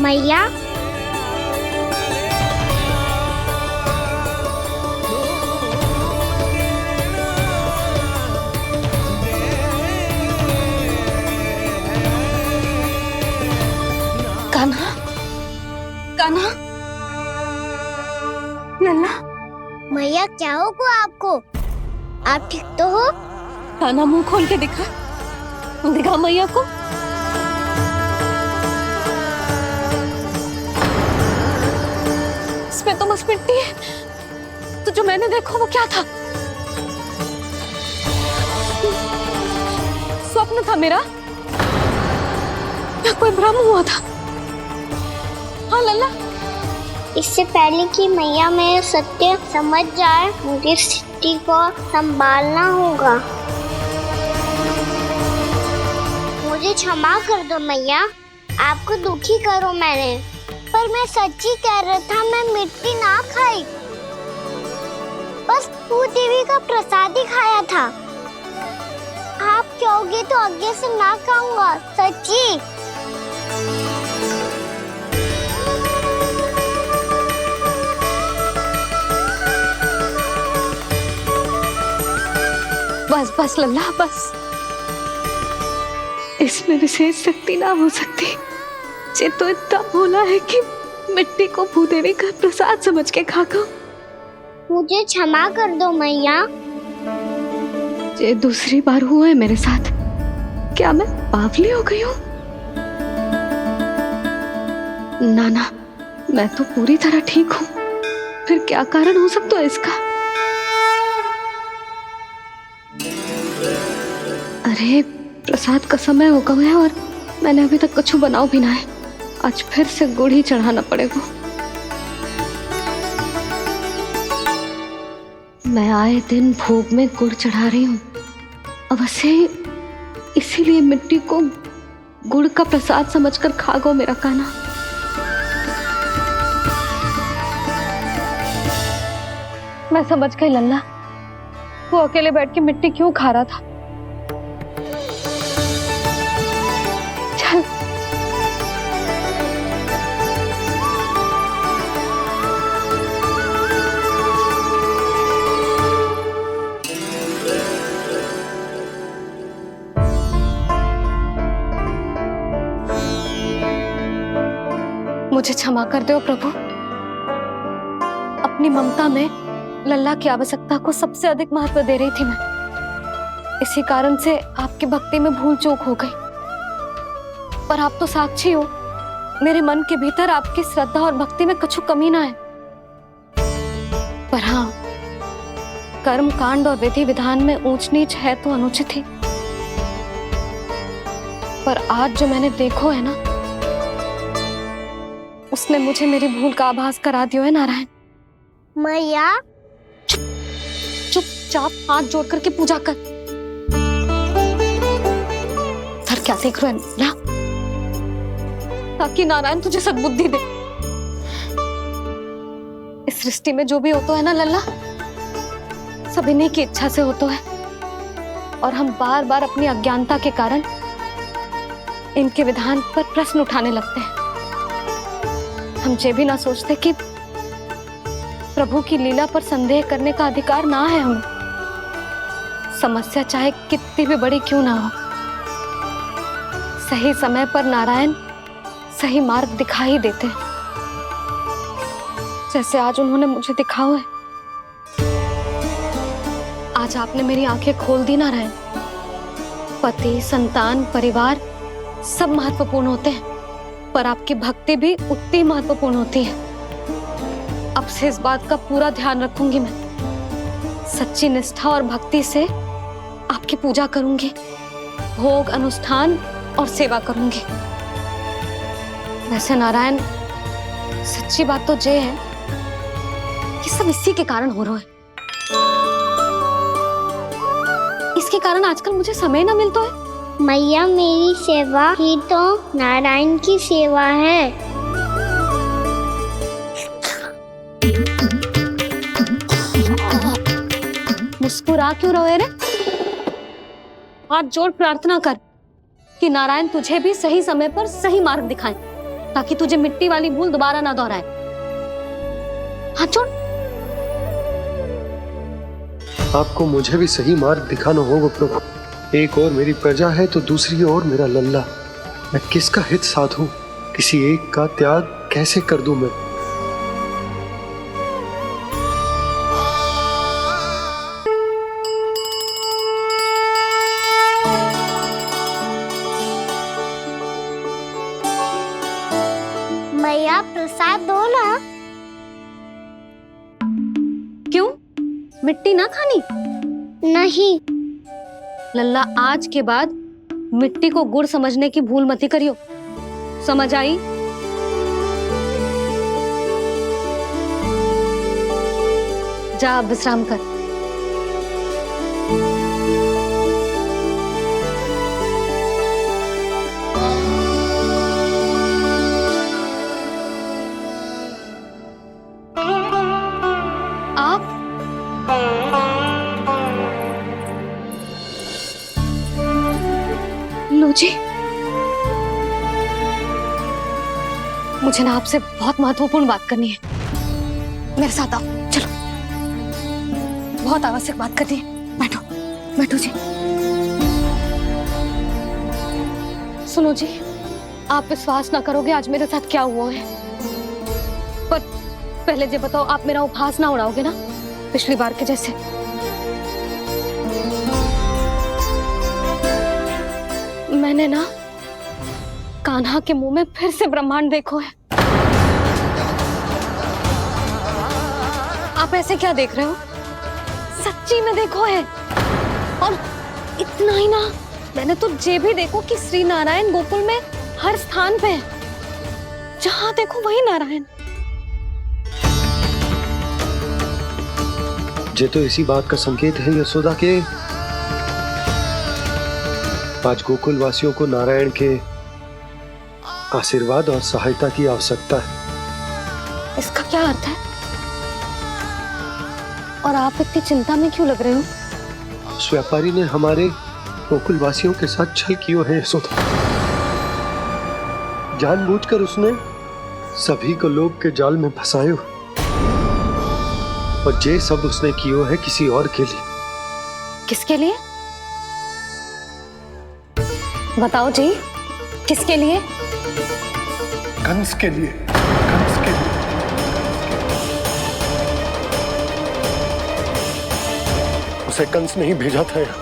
मैया, कान्हा, कान्हा, लल्ला, मैया क्या होगा आपको? आप ठीक तो हो? कान्हा मुंह खोल के दिखा मैया को। इसमें तो बस मिट्टी है, तो जो मैंने देखा वो क्या था? स्वप्न था मेरा या कोई भ्रम हुआ था? हाँ लल्ला, इससे पहले कि मैया मेरे सत्य समझ जाए, मुझे स्थिति को संभालना होगा। मुझे क्षमा कर दो मैया, आपको दुखी करो मैंने, पर मैं सच्ची कह रहा था, मैं मिट्टी ना खाई, बस तू देवी का प्रसाद ही खाया था। आप कहोगे तो आगे से ना खाऊंगा, सच्ची। बस बस लल्ला बस, इसमें विशेष शक्ति ना हो सकती। ये तो इतना भोला है कि मिट्टी को भूदेवी का प्रसाद समझ के खा गया। मुझे क्षमा कर दो मैया। ये दूसरी बार हुआ है मेरे साथ। क्या मैं बावली हो गई हूँ? ना, मैं तो पूरी तरह ठीक हूँ। फिर क्या कारण हो सकता है इसका? अरे प्रसाद का समय हो गया है और मैंने अभी तक कुछ बनाओ भी ना है। आज फिर से गुड़ ही चढ़ाना पड़ेगा। मैं आए दिन भोग में गुड़ चढ़ा रही हूँ, अवश्य इसीलिए मिट्टी को गुड़ का प्रसाद समझकर खा गो मेरा कान्हा। मैं समझ गई लल्ला, वो अकेले बैठ के मिट्टी क्यों खा रहा था। चल मुझे क्षमा कर दो प्रभु। अपनी ममता में लल्ला की आवश्यकता को सबसे अधिक महत्व दे रही थी मैं। इसी कारण से आपकी भक्ति में भूल चूक हो गई। पर आप तो साक्षी हो, मेरे मन के भीतर आपकी श्रद्धा और भक्ति में कुछ कमी ना है। पर हाँ, कर्म कांड और विधि विधान में ऊंच नीच है तो अनुचित ही। पर आज जो मैंने देखो है ना, उसने मुझे मेरी भूल का आभास करा दिया है नारायण। मैया चुपचाप हाथ जोड़ करके पूजा कर। सर क्या देख रहे हैं ना? ताकि नारायण तुझे सद्बुद्धि दे। इस सृष्टि में जो भी होता है ना लल्ला, सब इन्हीं की इच्छा से होता है। और हम बार बार अपनी अज्ञानता के कारण इनके विधान पर प्रश्न उठाने लगते हैं। हम ये भी ना सोचते कि प्रभु की लीला पर संदेह करने का अधिकार ना है हमें। समस्या चाहे कितनी भी बड़ी क्यों ना हो, सही समय पर नारायण सही मार्ग दिखा ही देते हैं, जैसे आज उन्होंने मुझे दिखाओ है। आज आपने मेरी आंखें खोल दी नारायण। पति, संतान, परिवार सब महत्वपूर्ण होते हैं, पर आपकी भक्ति भी उतनी महत्वपूर्ण होती है। अब से इस बात का पूरा ध्यान रखूंगी मैं। सच्ची निष्ठा और भक्ति से आपकी पूजा करूंगी, भोग, अनुष्ठान और सेवा करूंगी। वैसे नारायण, सच्ची बात तो ये है कि सब इसी के कारण हो रहा है। इसके कारण आजकल मुझे समय ना मिलता है। मैया, मेरी सेवा ही तो नारायण की सेवा है। मुस्कुरा क्यों रहे रे? हाथ जोड़ प्रार्थना कर कि नारायण तुझे भी सही समय पर सही मार्ग दिखाएं, ताकि तुझे मिट्टी वाली भूल दोबारा ना दोहराए। हाथ जोड़। आपको मुझे भी सही मार्ग दिखाना होगा प्रभु। एक और मेरी प्रजा है तो दूसरी ओर मेरा लल्ला। मैं किसका हित साधूं? किसी एक का त्याग कैसे कर दूं मैं? मैया प्रसाद दो ना। क्यों? मिट्टी ना खानी? नहीं। लल्ला, आज के बाद मिट्टी को गुड़ समझने की भूल मत करियो, समझ आई? जा विश्राम कर। आप लो जी, मुझे ना आपसे बहुत महत्वपूर्ण बात करनी है। मेरे साथ आओ, चलो। बहुत आवश्यक बात करनी है। बैठो, बैठो जी। सुनो जी, आप विश्वास ना करोगे आज मेरे साथ क्या हुआ है। पर पहले ये बताओ, आप मेरा उपहास ना उड़ाओगे ना पिछली बार के जैसे? मैंने ना कान्हा के मुंह में फिर से ब्रह्मांड देखो है। आप ऐसे क्या देख रहे हो? सच्ची में देखो है। और इतना ही ना, मैंने तो ये भी देखो कि श्री नारायण गोकुल में हर स्थान पे है, जहां देखो वही नारायण। ये तो इसी बात का संकेत है यशोदा के आज गोकुल वासियों को नारायण के आशीर्वाद और सहायता की आवश्यकता है। इसका क्या अर्थ है? और आप इतनी चिंता में क्यों लग रहे हो? उस व्यापारी ने हमारे गोकुल वासियों के साथ छल किया है यशोदा। जानबूझकर उसने सभी को लोभ के जाल में फंसायो, और ये सब उसने किया है किसी और के लिए। किसके लिए? बताओ जी, किसके लिए? कंस के लिए। कंस के लिए। उसे कंस नहीं भेजा था यहाँ।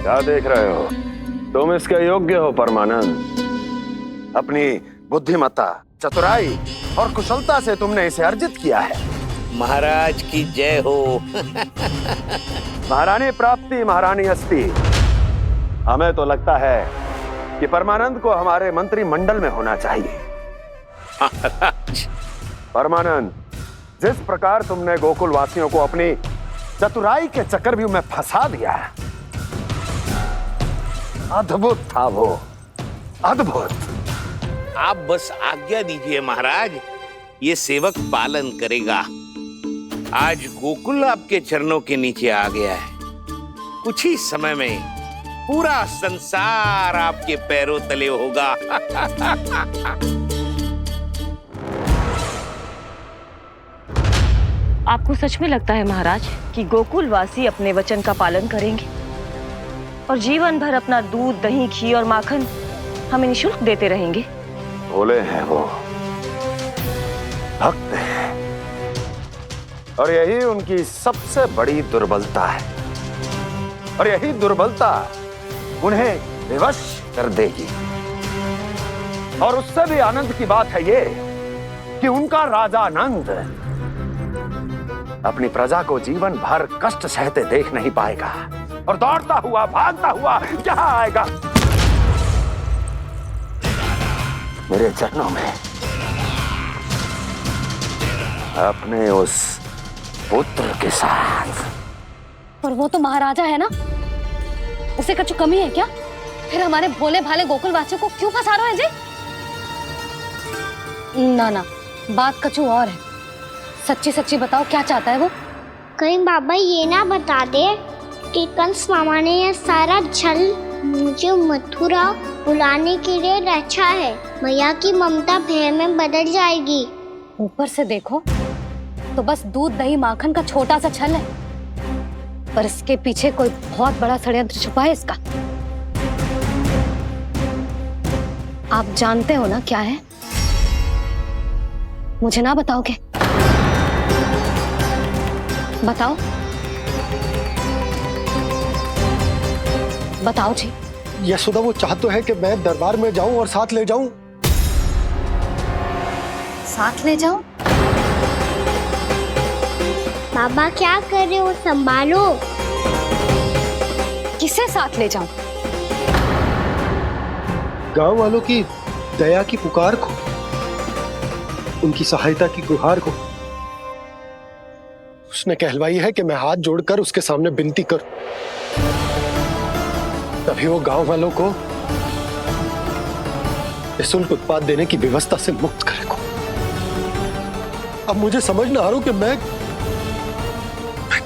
क्या देख रहे हो? तुम इसके योग्य हो परमानंद। अपनी बुद्धिमत्ता, चतुराई और कुशलता से तुमने इसे अर्जित किया है। महाराज की जय हो। महारानी प्राप्ति महारानी अस्ति। हमें तो लगता है कि परमानंद को हमारे मंत्रिमंडल में होना चाहिए। परमानंद, जिस प्रकार तुमने गोकुल वासियों को अपनी चतुराई के चक्रव्यूह में फंसा दिया, अद्भुत था वो, अद्भुत। आप बस आज्ञा दीजिए महाराज, ये सेवक पालन करेगा। आज गोकुल आपके चरणों के नीचे आ गया है। कुछ ही समय में पूरा संसार आपके पैरों तले होगा। आपको सच में लगता है महाराज कि गोकुल वासी अपने वचन का पालन करेंगे और जीवन भर अपना दूध, दही, घी और माखन हमें निःशुल्क देते रहेंगे? भोले हैं वो, भक्त हैं, और यही उनकी सबसे बड़ी दुर्बलता है। और यही दुर्बलता उन्हें विवश कर देगी। और उससे भी आनंद की बात है ये कि उनका राजा नंद अपनी प्रजा को जीवन भर कष्ट सहते देख नहीं पाएगा और दौड़ता हुआ, भागता हुआ यहाँ आएगा मेरे चरणों में, अपने उस पुत्र के साथ। पर वो तो महाराजा है ना, उसे कुछ कमी है क्या? फिर हमारे भोले भाले गोकुल वासियों को क्यों फंसा रहे हैं जी? ना ना, बात कछु और है। सच्ची सच्ची बताओ, क्या चाहता है वो? कहीं बाबा ये ना बता दे कि कंस मामा ने यह सारा छल मुझे मथुरा बुलाने के लिए रचा है। मैया की ममता भय में बदल जाएगी। ऊपर से देखो तो बस दूध, दही, माखन का छोटा सा छल है, पर इसके पीछे कोई बहुत बड़ा षड्यंत्र छुपा है इसका। आप जानते हो ना क्या है? मुझे ना बताओगे? बताओ बताओ जी। यशोदा वो चाह तो है कि मैं दरबार में जाऊं और साथ ले जाऊं। साथ ले जाऊं? बाबा क्या कर रहे हो, संभालो। किसे साथ ले जाऊं? गांव वालों की दया की पुकार को, उनकी सहायता की गुहार को। उसने कहलवाई है कि मैं हाथ जोड़कर उसके सामने विनती करूं, तभी वो गांव वालों को निःशुल्क उत्पाद देने की व्यवस्था से मुक्त करेगा। अब मुझे समझ ना आ रहा कि मैं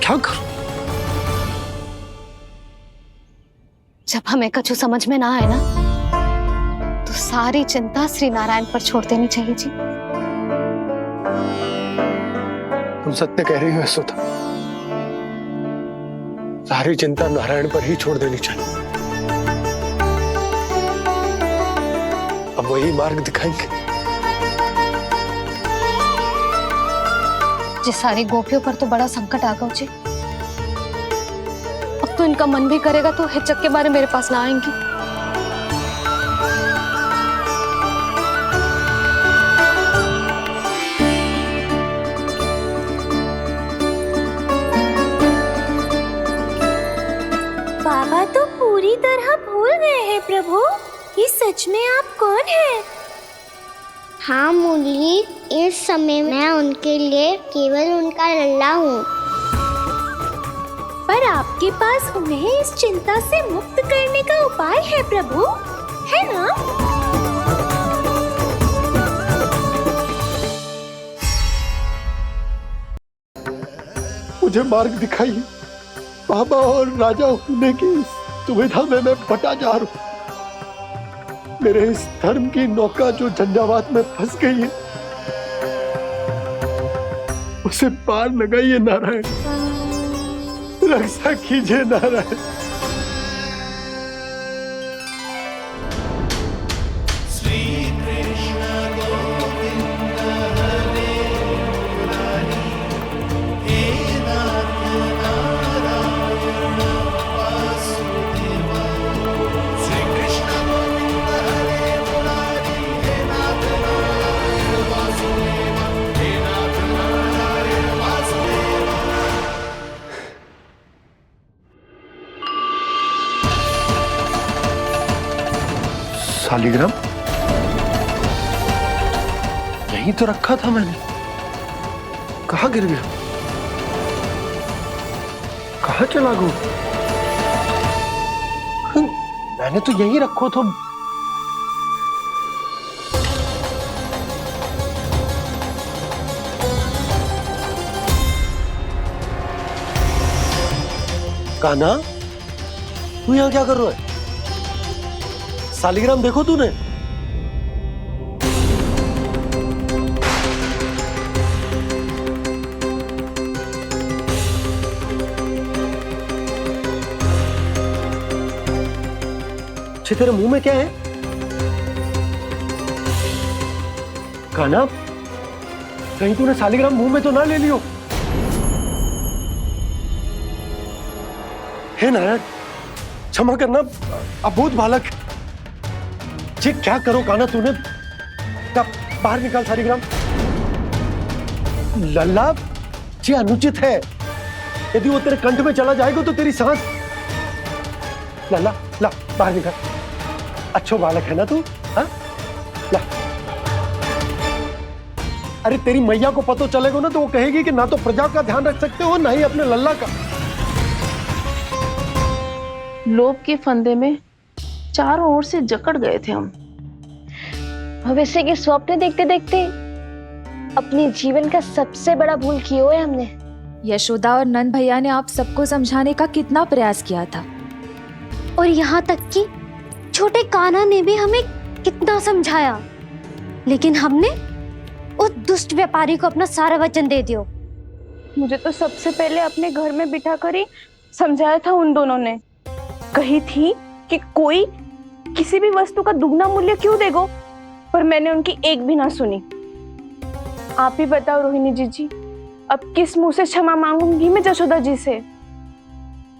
क्या करूं। जब हमें कछु समझ में ना आए ना, तो सारी चिंता श्री नारायण पर छोड़ देनी चाहिए जी। तुम सत्य कह रही हो यशोदा, सारी चिंता नारायण पर ही छोड़ देनी चाहिए। अब वही मार्ग दिखाएंगे। जिस सारी गोपियों पर तो बड़ा संकट आ गया जी। अब तो इनका मन भी करेगा तो हिचक के बारे मेरे पास ना आएंगी। बाबा तो पूरी तरह भूल गए हैं प्रभु, ये सच में आप कौन हैं? हाँ मुरली, इस समय मैं उनके लिए केवल उनका लल्ला हूँ। पर आपके पास उन्हें इस चिंता से मुक्त करने का उपाय है प्रभु, है ना? मुझे मार्ग दिखाइए बाबा, और राजा होने की दुविधा में मैं बटा जा रहा हूँ। मेरे इस धर्म की नौका जो झंझावात में फंस गई है, उसे पार लगाइए नारायण, रक्षा कीजिए नारायण। शालिग्राम यहीं तो रखा था मैंने, कहाँ गिर गया, कहाँ चला गया? मैंने तो यहीं रखो तो। कान्हा, तू यहाँ क्या कर रहा है? शालिग्राम देखो तूने? अच्छे, तेरे मुंह में क्या है? कान्हा, कहीं तूने शालिग्राम मुंह में तो ना ले लियो? हे नारायण, क्षमा करना, अबोध बालक। ये क्या करो कान्हा तूने? कब बाहर निकाल शालिग्राम। लल्ला, ये अनुचित है। यदि वो तेरे कंठ में चला जाएगा तो तेरी सांस। लल्ला, ला बाहर निकाल। अच्छो बालक है ना तू? हाँ, ला। अरे तेरी मैया को पता चलेगा ना तो वो कहेगी कि ना तो प्रजा का ध्यान रख सकते हो, ना ही अपने लल्ला का। लोभ के फंदे में चारों ओर से जकड़ गए थे हम। भविष्य के स्वप्न देखते देखते अपने जीवन का सबसे बड़ा भूल किया है हमने। यशोदा और नंद भैया ने आप सबको समझाने का कितना प्रयास किया था, और यहाँ तक कि छोटे कान्हा ने भी हमें कितना समझाया, लेकिन हमने उस दुष्ट व्यापारी को अपना सारा वचन दे दिया। मुझे तो सबसे पहले अपने घर में बिठा कर ही समझाया था उन दोनों ने। कही थी कि कोई किसी भी वस्तु का दुगना मूल्य क्यों देगो, पर मैंने उनकी एक भी ना सुनी। आप ही बताओ रोहिणी जी, अब किस मुंह से क्षमा मांगूंगी मैं जशोदा जी से?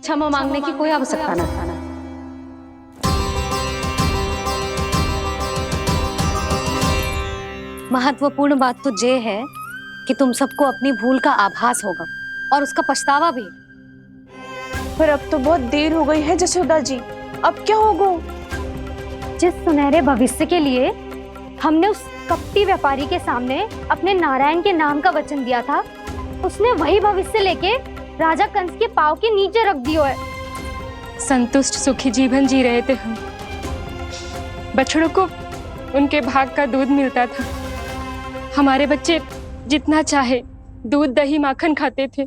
क्षमा मांगने की कोई आवश्यकता नहीं। महत्वपूर्ण बात तो ये है कि तुम सबको अपनी भूल का आभास होगा और उसका पछतावा भी। पर अब तो बहुत देर हो गई है जशोदा जी, अब क्या होगा? जिस सुनहरे भविष्य के लिए हमने उस कपटी व्यापारी के सामने अपने नारायण के नाम का वचन दिया था, उसने वही भविष्य लेके राजा कंस के पांव के नीचे रख दियो है। संतुष्ट सुखी जीवन जी रहे थे हम। बछड़ों को उनके भाग का दूध मिलता था। हमारे बच्चे जितना चाहे दूध दही माखन खाते थे।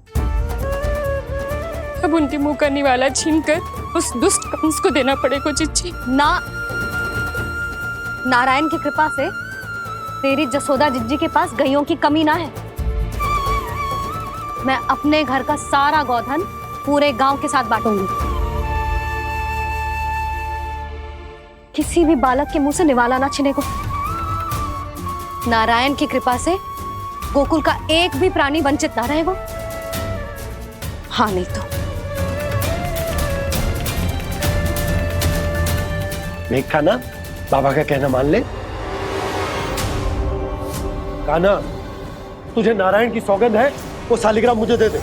अब उनके मुंह का निवाला छीनकर उस दुष्ट कंस को देना पड़ेगा चिच्ची। ना, नारायण की कृपा से तेरी जसोदा जिज्जी के पास गैयों की कमी ना है। मैं अपने घर का सारा गोधन पूरे गांव के साथ बांटूंगी। किसी भी बालक के मुंह से निवाला ना छिने को। नारायण की कृपा से गोकुल का एक भी प्राणी वंचित ना रहेगा। हाँ नहीं तो मेघ कान्हा, बाबा का कहना मान ले। कान्हा, तुझे नारायण की सौगंध है, वो शालिग्राम मुझे दे दे।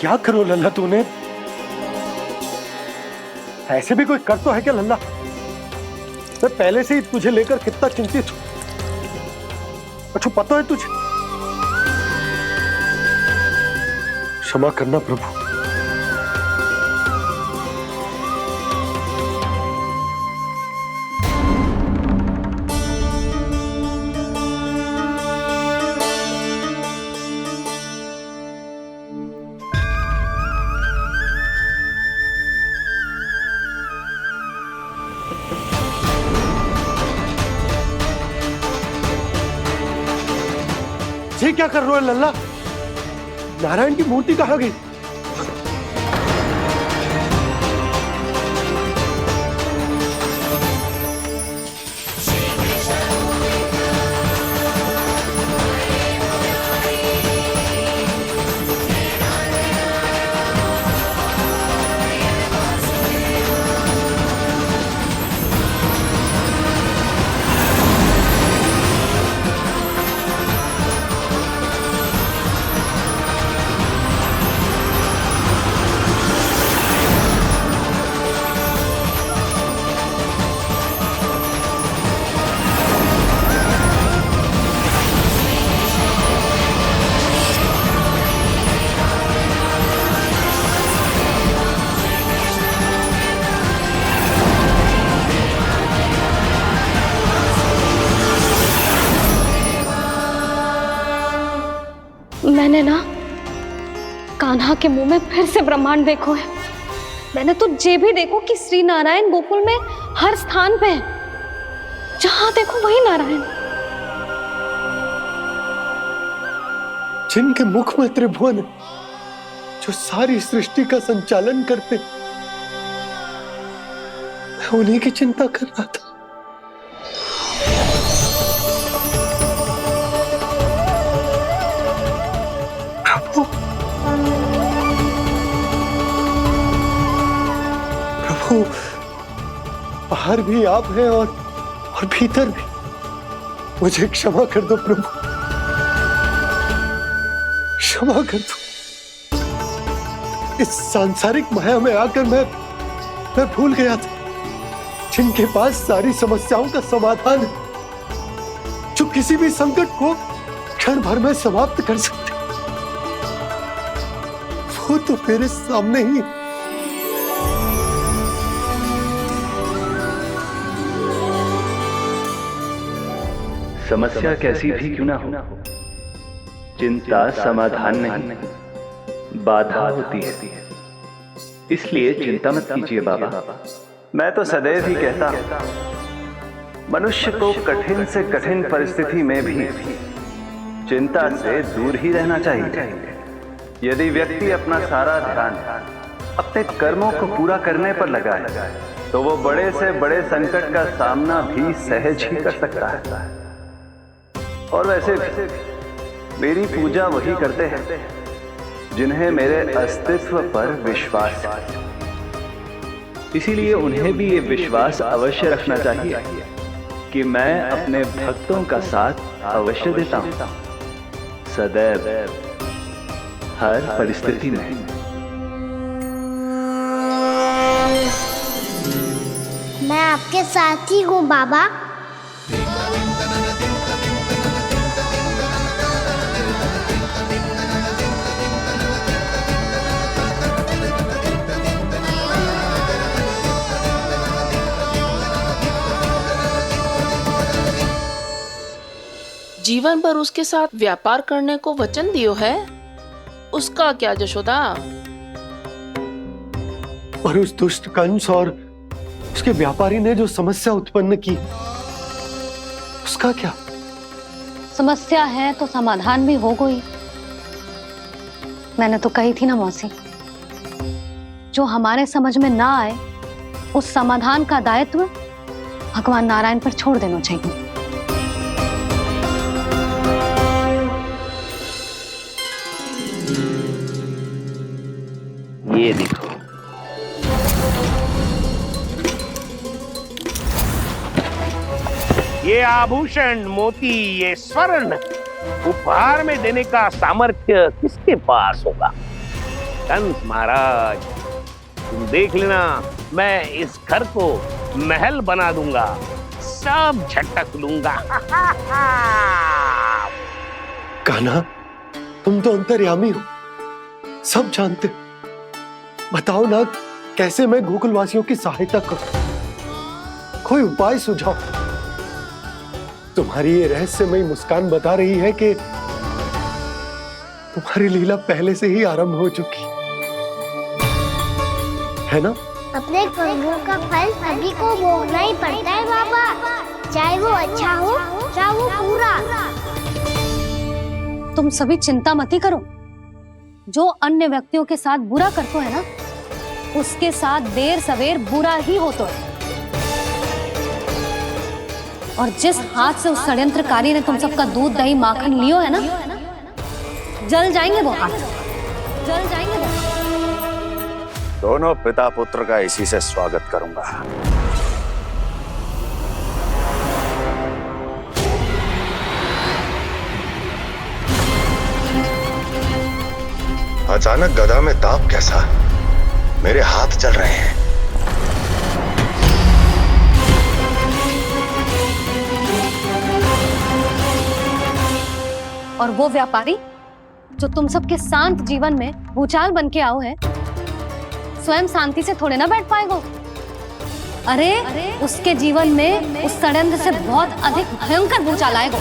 क्या करो लल्ला तूने? ऐसे भी कोई कर तो है क्या लल्ला? मैं पहले से ही तुझे लेकर कितना चिंतित हूं। अच्छा पता है तुझे? क्षमा करना प्रभु। ये क्या कर रहे हो लल्ला? नारायण की मूर्ति कहाँ गई? मैंने ना कान्हा के मुंह में फिर से ब्रह्मांड देखो है। मैंने तो ये भी देखो कि श्री नारायण गोकुल में हर स्थान पे है। जहां देखो वही नारायण। जिनके मुख में त्रिभुवन है, जो सारी सृष्टि का संचालन करते, मैं उन्हीं की चिंता कर रहा था। प्रभु, बाहर भी आप हैं और भीतर भी। मुझे क्षमा कर दो प्रभु, क्षमा कर दो। इस सांसारिक माया में आकर मैं भूल गया था जिनके पास सारी समस्याओं का समाधान है, जो किसी भी संकट को क्षण भर में समाप्त कर सकते, वो तो मेरे सामने ही। समस्या कैसी भी क्यों ना हो, चिंता समाधान नहीं, बाधा होती है। इसलिए चिंता मत कीजिए बाबा। मैं तो सदैव ही कहता हूं, मनुष्य को कठिन से कठिन परिस्थिति में भी चिंता से दूर ही रहना चाहिए। यदि व्यक्ति अपना सारा ध्यान अपने कर्मों को पूरा करने पर लगा है तो वो बड़े से बड़े संकट का सामना भी सहज ही कर सकता है। और वैसे मेरी पूजा वही करते हैं जिन्हें मेरे अस्तित्व पर विश्वास है। इसीलिए उन्हें भी ये विश्वास अवश्य रखना चाहिए कि मैं अपने भक्तों का साथ अवश्य देता हूं, सदैव, हर परिस्थिति में। मैं आपके साथ ही हूँ बाबा। जीवन भर उसके साथ व्यापार करने को वचन दियो है, उसका क्या जशोदा? और उस दुष्ट कंस और उसके व्यापारी ने जो समस्या उत्पन्न की, उसका क्या? समस्या है तो समाधान भी होगा ही। मैंने तो कही थी ना मौसी, जो हमारे समझ में ना आए उस समाधान का दायित्व भगवान नारायण पर छोड़ देना चाहिए। ये देखो, ये आभूषण, मोती, ये स्वर्ण उपहार में देने का सामर्थ्य किसके पास होगा? कंस महाराज, तुम देख लेना, मैं इस घर को महल बना दूंगा, सब झटक लूंगा। कान्हा, तुम तो अंतर्यामी हो, सब जानते। बताओ ना, कैसे मैं गोकुलवासियों की सहायता करूं? कोई उपाय सुझाओ। तुम्हारी ये रहस्यमयी मुस्कान बता रही है कि तुम्हारी लीला पहले से ही आरंभ हो चुकी है ना? अपने कर्मों का फल सभी को भोगना ही पड़ता है बाबा, चाहे वो अच्छा हो चाहे वो बुरा। तुम सभी चिंता मत ही करो। जो अन्य व्यक्तियों के साथ बुरा करते है ना, उसके साथ देर सवेर बुरा ही होता है। और जिस हाथ से उस षड्यंत्रकारी ने तुम सबका दूध दही माखन लियो है ना, जल जाएंगे वो हाथ, जल जाएंगे वो। दोनों पिता पुत्र का इसी से स्वागत करूंगा। अचानक गदा में ताप कैसा? मेरे हाथ चल रहे हैं। और वो व्यापारी जो तुम सबके शांत जीवन में भूचाल बन के आओ है, स्वयं शांति से थोड़े ना बैठ पाएगा। अरे उसके जीवन में उस षड्यंत्र से बहुत अधिक भयंकर भूचाल आएगा।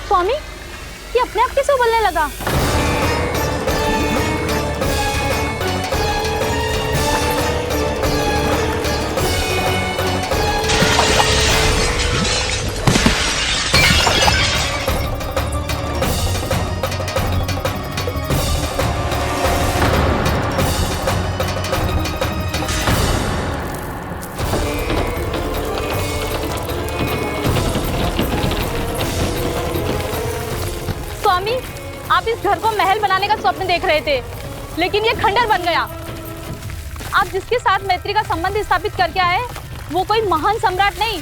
स्वामी, ये अपने आप कैसे उबलने लगा? स्वामी, आप इस घर को महल बनाने का स्वप्न देख रहे थे, लेकिन ये खंडर बन गया। आप जिसके साथ मैत्री का संबंध स्थापित करके आए, वो कोई महान सम्राट नहीं,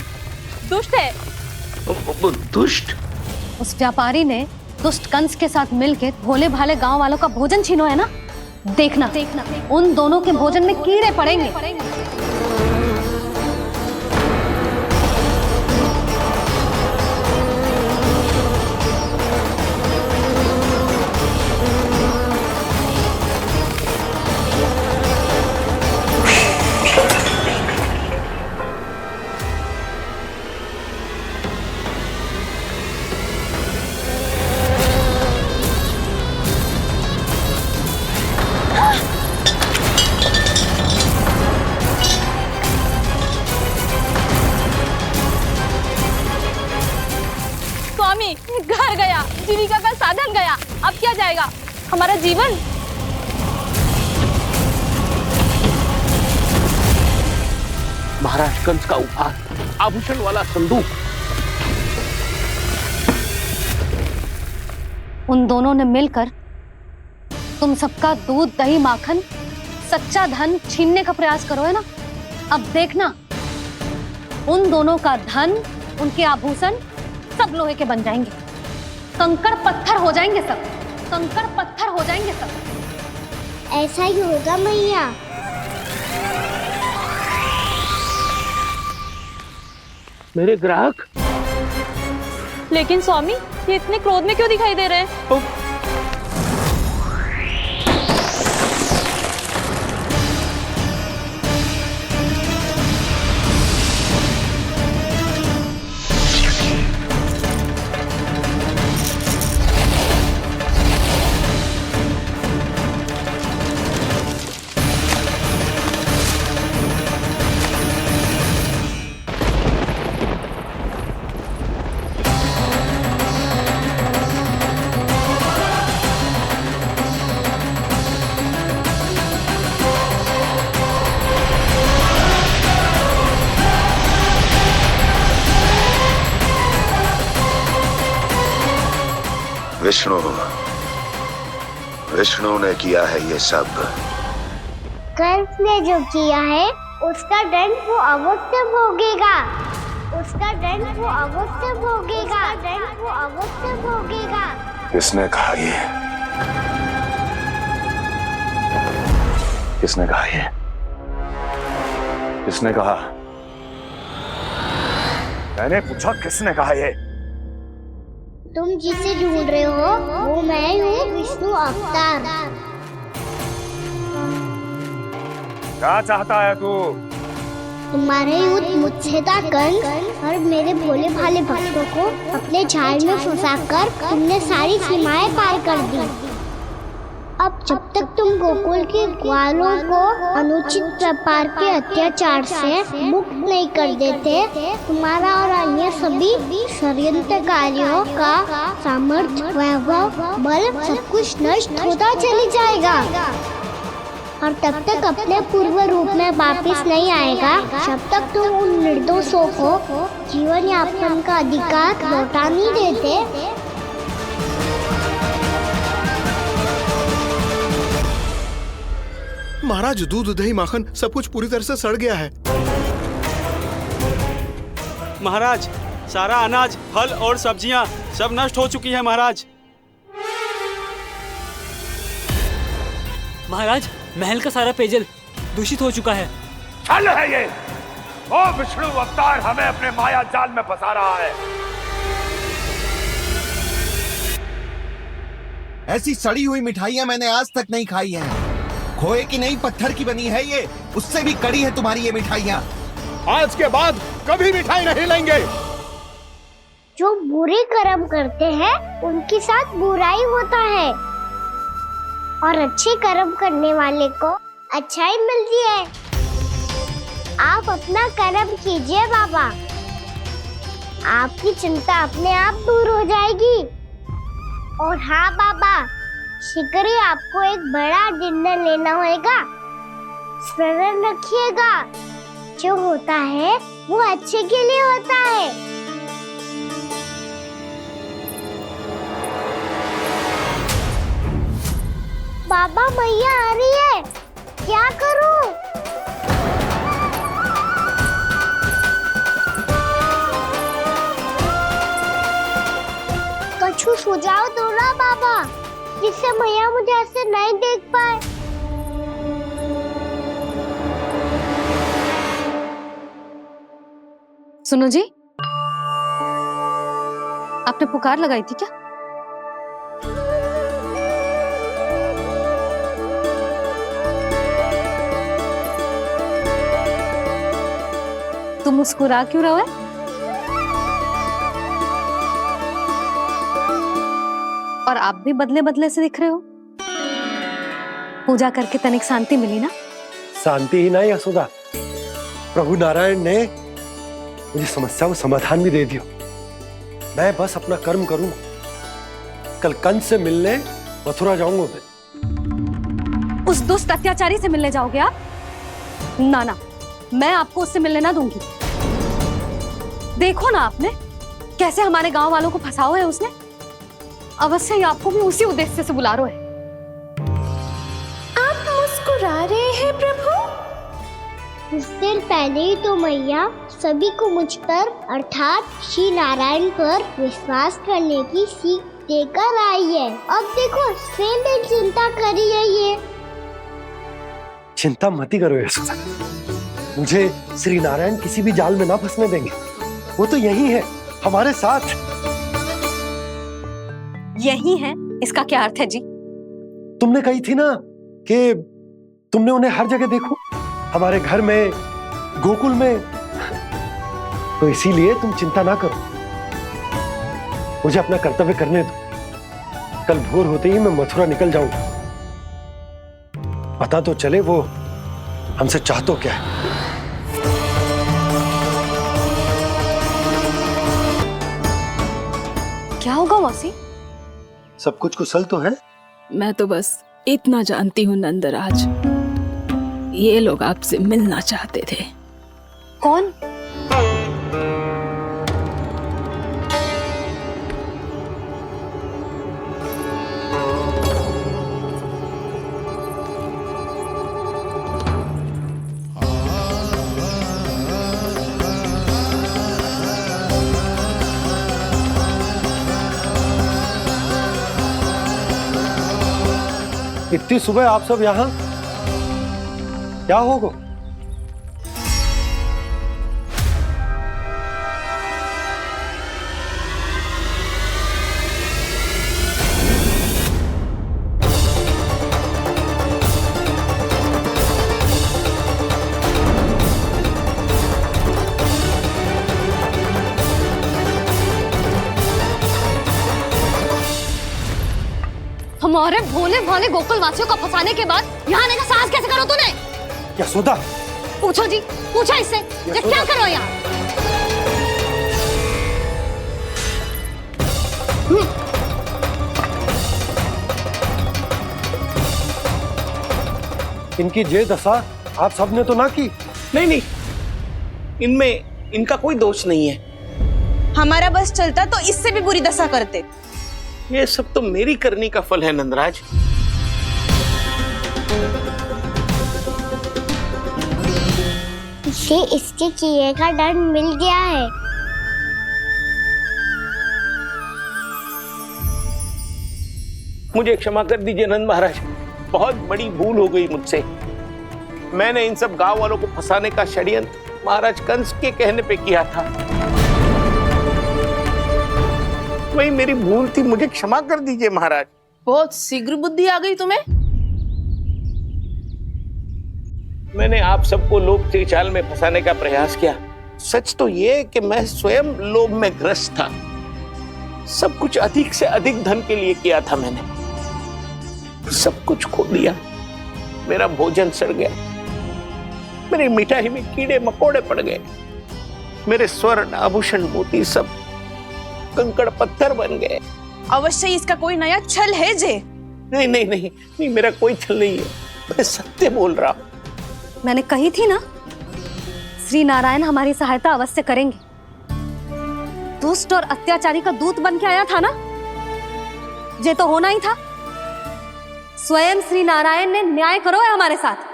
दुष्ट है। दुष्ट? उस व्यापारी ने दुष्ट कंस के साथ मिलकर भोले भाले गांव वालों का भोजन छीनो है ना, देखना उन दोनों के भोजन में कीड़े पड़ेंगे। बन गया, अब क्या जाएगा हमारा जीवन? महाराज कंस का उपहार, आभूषण वाला संदूक। उन दोनों ने मिलकर तुम सबका दूध, दही, माखन, सच्चा धन छीनने का प्रयास करो, है ना? अब देखना, उन दोनों का धन, उनके आभूषण सब लोहे के बन जाएंगे, कंकड़ पत्थर हो जाएंगे सब, कंकड़ पत्थर हो जाएंगे सब। ऐसा ही होगा मैया। मेरे ग्राहक। लेकिन स्वामी, ये इतने क्रोध में क्यों दिखाई दे रहे हैं? विष्णु ने किया है ये सब। कंस ने जो किया है उसका दंड वो अवश्य भोगेगा, उसका दंड वो अवश्य भोगेगा, दंड वो अवश्य भोगेगा। किसने कहा ये? किसने कहा ये? किसने कहा? मैंने पूछा किसने कहा ये? तुम जिसे ढूंढ रहे हो वो मैं हूँ, विष्णु अवतार। क्या चाहता है तू? तुम्हारे युद्ध मुझसे था कंस, और मेरे भोले भाले भक्तों को अपने जाल में फंसाकर तुमने सारी सीमाएं पार कर दी। अब जब तक तुम गोकुल के ग्वालों को अनुचित प्रकार के अत्याचार से मुक्त नहीं कर देते, तुम्हारा और अन्य सभी षड्यंत्रकारियों का सामर्थ्य, वैभव, बल सब कुछ नष्ट होता चली जाएगा, और तब तक अपने पूर्व रूप में वापस नहीं आएगा जब तक तुम उन निर्दोषों को जीवन यापन का अधिकार लौटा नहीं देते। महाराज, दूध, दही, माखन सब कुछ पूरी तरह से सड़ गया है। महाराज, सारा अनाज, फल और सब्जियां सब नष्ट हो चुकी है महाराज। महाराज, महल का सारा पेयजल दूषित हो चुका है। छल है ये। ओ विष्णु अवतार हमें अपने माया जाल में फंसा रहा है। ऐसी सड़ी हुई मिठाइयां मैंने आज तक नहीं खाई हैं। खोए की नहीं, पत्थर की बनी है ये, उससे भी कड़ी है तुम्हारी ये मिठाइयां। आज के बाद कभी मिठाई नहीं लेंगे। जो बुरे कर्म करते हैं उनके साथ बुराई होता है, और अच्छे कर्म करने वाले को अच्छाई मिलती है। आप अपना कर्म कीजिए बाबा, आपकी चिंता अपने आप दूर हो जाएगी। और हाँ बाबा, शीघ्र ही आपको एक बड़ा डिनर लेना होगा। स्मरण रखिएगा, जो होता है वो अच्छे के लिए होता है। बाबा, मैया आ रही है, क्या करूं? कछु सुझाव दो ना बाबा, जिससे मैया मुझे ऐसे नहीं देख पाए। सुनो जी, आपने पुकार लगाई थी क्या? तुम मुस्कुरा क्यों रहे हो? और आप भी बदले बदले से दिख रहे हो। पूजा करके तनिक शांति मिली ना? शांति ही नहीं यशोदा, प्रभु नारायण ने मुझे समस्या को समाधान भी दे दिया। मैं बस अपना कर्म करूं, कल कंस से मिलने मथुरा जाऊंगा मैं। उस दुष्ट अत्याचारी से मिलने जाओगे आप? ना ना, मैं आपको उससे मिलने ना दूंगी। देखो ना आपने कैसे हमारे गांव वालों को फंसाओ है उसने। अवश्य ही आपको भी उसी उद्देश्य से बुला रहा है। आप मुस्कुरा रहे हैं प्रभु? कुछ देर पहले ही तो मैया सभी को मुझ पर अर्थात श्री नारायण पर विश्वास करने की सीख देकर आई है। अब देखो स्वयं चिंता करी है ये। चिंता मत ही करो यशोदा, मुझे श्री नारायण किसी भी जाल में ना फंसने देंगे। वो तो यही है हमारे साथ। यही है, इसका क्या अर्थ है जी? तुमने कही थी ना कि तुमने उन्हें हर जगह देखो, हमारे घर में, गोकुल में। तो इसीलिए तुम चिंता ना करो, मुझे अपना कर्तव्य करने दो। कल भोर होते ही मैं मथुरा निकल जाऊंगा। पता तो चले वो हमसे चाहतो क्या है। क्या होगा मौसी? सब कुछ कुशल तो है? मैं तो बस इतना जानती हूँ नंदराज, ये लोग आपसे मिलना चाहते थे। कौन? इतनी सुबह आप सब यहाँ? क्या होगा? हमारे भोले भाले गोकुल वासियों को फंसाने के बाद यहाँ आने का साहस कैसे करो तूने? यशोदा, पूछो जी, पूछो इससे, ये क्या करो यहाँ? इनकी जे दशा आप सबने तो ना की। नहीं नहीं, इनमें इनका कोई दोष नहीं है। हमारा बस चलता तो इससे भी बुरी दशा करते। ये सब तो मेरी करनी का फल है नंदराज। इसे इसके किए का दंड मिल गया है। मुझे क्षमा कर दीजिए नंद महाराज, बहुत बड़ी भूल हो गई मुझसे। मैंने इन सब गांव वालों को फंसाने का षड्यंत्र महाराज कंस के कहने पे किया था। वही मेरी भूल थी, मुझे क्षमा कर दीजिए महाराज। बहुत शीघ्र बुद्धि आ गई तुम्हें। मैंने आप सबको लोभ के जाल में फंसाने का प्रयास किया। सच तो ये कि मैं स्वयं लोभ में ग्रस्त था। सब कुछ अधिक से अधिक धन के लिए किया था मैंने। सब कुछ खो दिया। मेरा भोजन सड़ गया, मेरी मिठाई में कीड़े मकोड़े पड़ गए, मेरे स्वर्ण आभूषण मोती सब कंकड़ पत्थर बन गए। अवश्य इसका कोई नया छल है जे। नहीं नहीं नहीं नहीं, मेरा कोई छल नहीं है, मैं सत्य बोल रहा हूं। मैंने कही थी ना, श्री नारायण हमारी सहायता अवश्य करेंगे। दुष्ट और अत्याचारी का दूत बन के आया था ना, ये तो होना ही था। स्वयं श्री नारायण ने न्याय करो है हमारे साथ।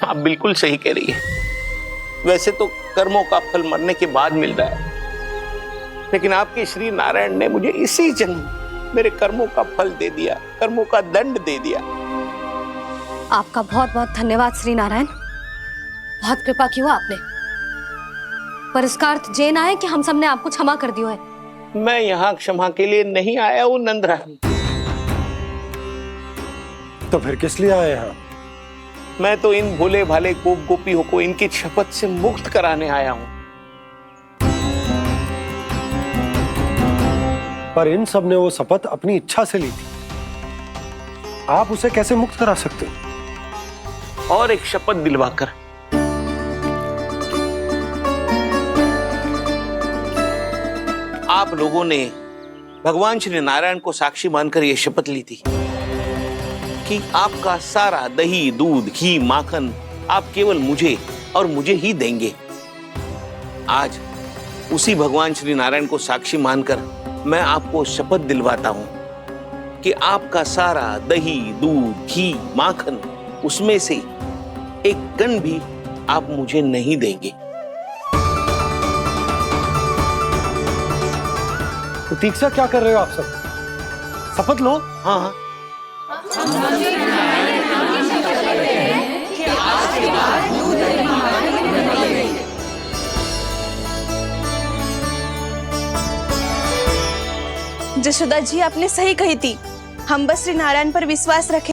आप बिल्कुल सही कह रही है। वैसे तो कर्मों का फल मरने के बाद मिल रहा है, लेकिन आपके श्री नारायण ने मुझे इसी जन्म मेरे कर्मों का फल दे दिया, कर्मों का दंड दे दिया। आपका बहुत बहुत धन्यवाद श्री नारायण, बहुत कृपा की हो आपने। पर इसका अर्थ जे ना है कि हम सब ने आपको क्षमा कर दियो है। मैं यहाँ क्षमा के लिए नहीं आया हूँ नंद रानी। तो फिर किस लिए आए हैं? मैं तो इन भोले भाले गोप गोपियों को इनकी शपथ से मुक्त कराने आया हूँ। पर इन सब ने वो शपथ अपनी इच्छा से ली थी, आप उसे कैसे मुक्त करा सकते हो? और एक शपथ दिलवाकर। आप लोगों ने भगवान श्री नारायण को साक्षी मानकर यह शपथ ली थी कि आपका सारा दही, दूध, घी, माखन आप केवल मुझे और मुझे ही देंगे। आज उसी भगवान श्री नारायण को साक्षी मानकर मैं आपको शपथ दिलवाता हूं कि आपका सारा दही, दूध, घी, माखन उसमें से एक कण भी आप मुझे नहीं देंगे। प्रतीक्षा क्या कर रहे हो आप सब? शपथ लो। हाँ हाँ। जशोदा जी, आपने सही कही थी। हम बस श्री नारायण पर विश्वास रखें।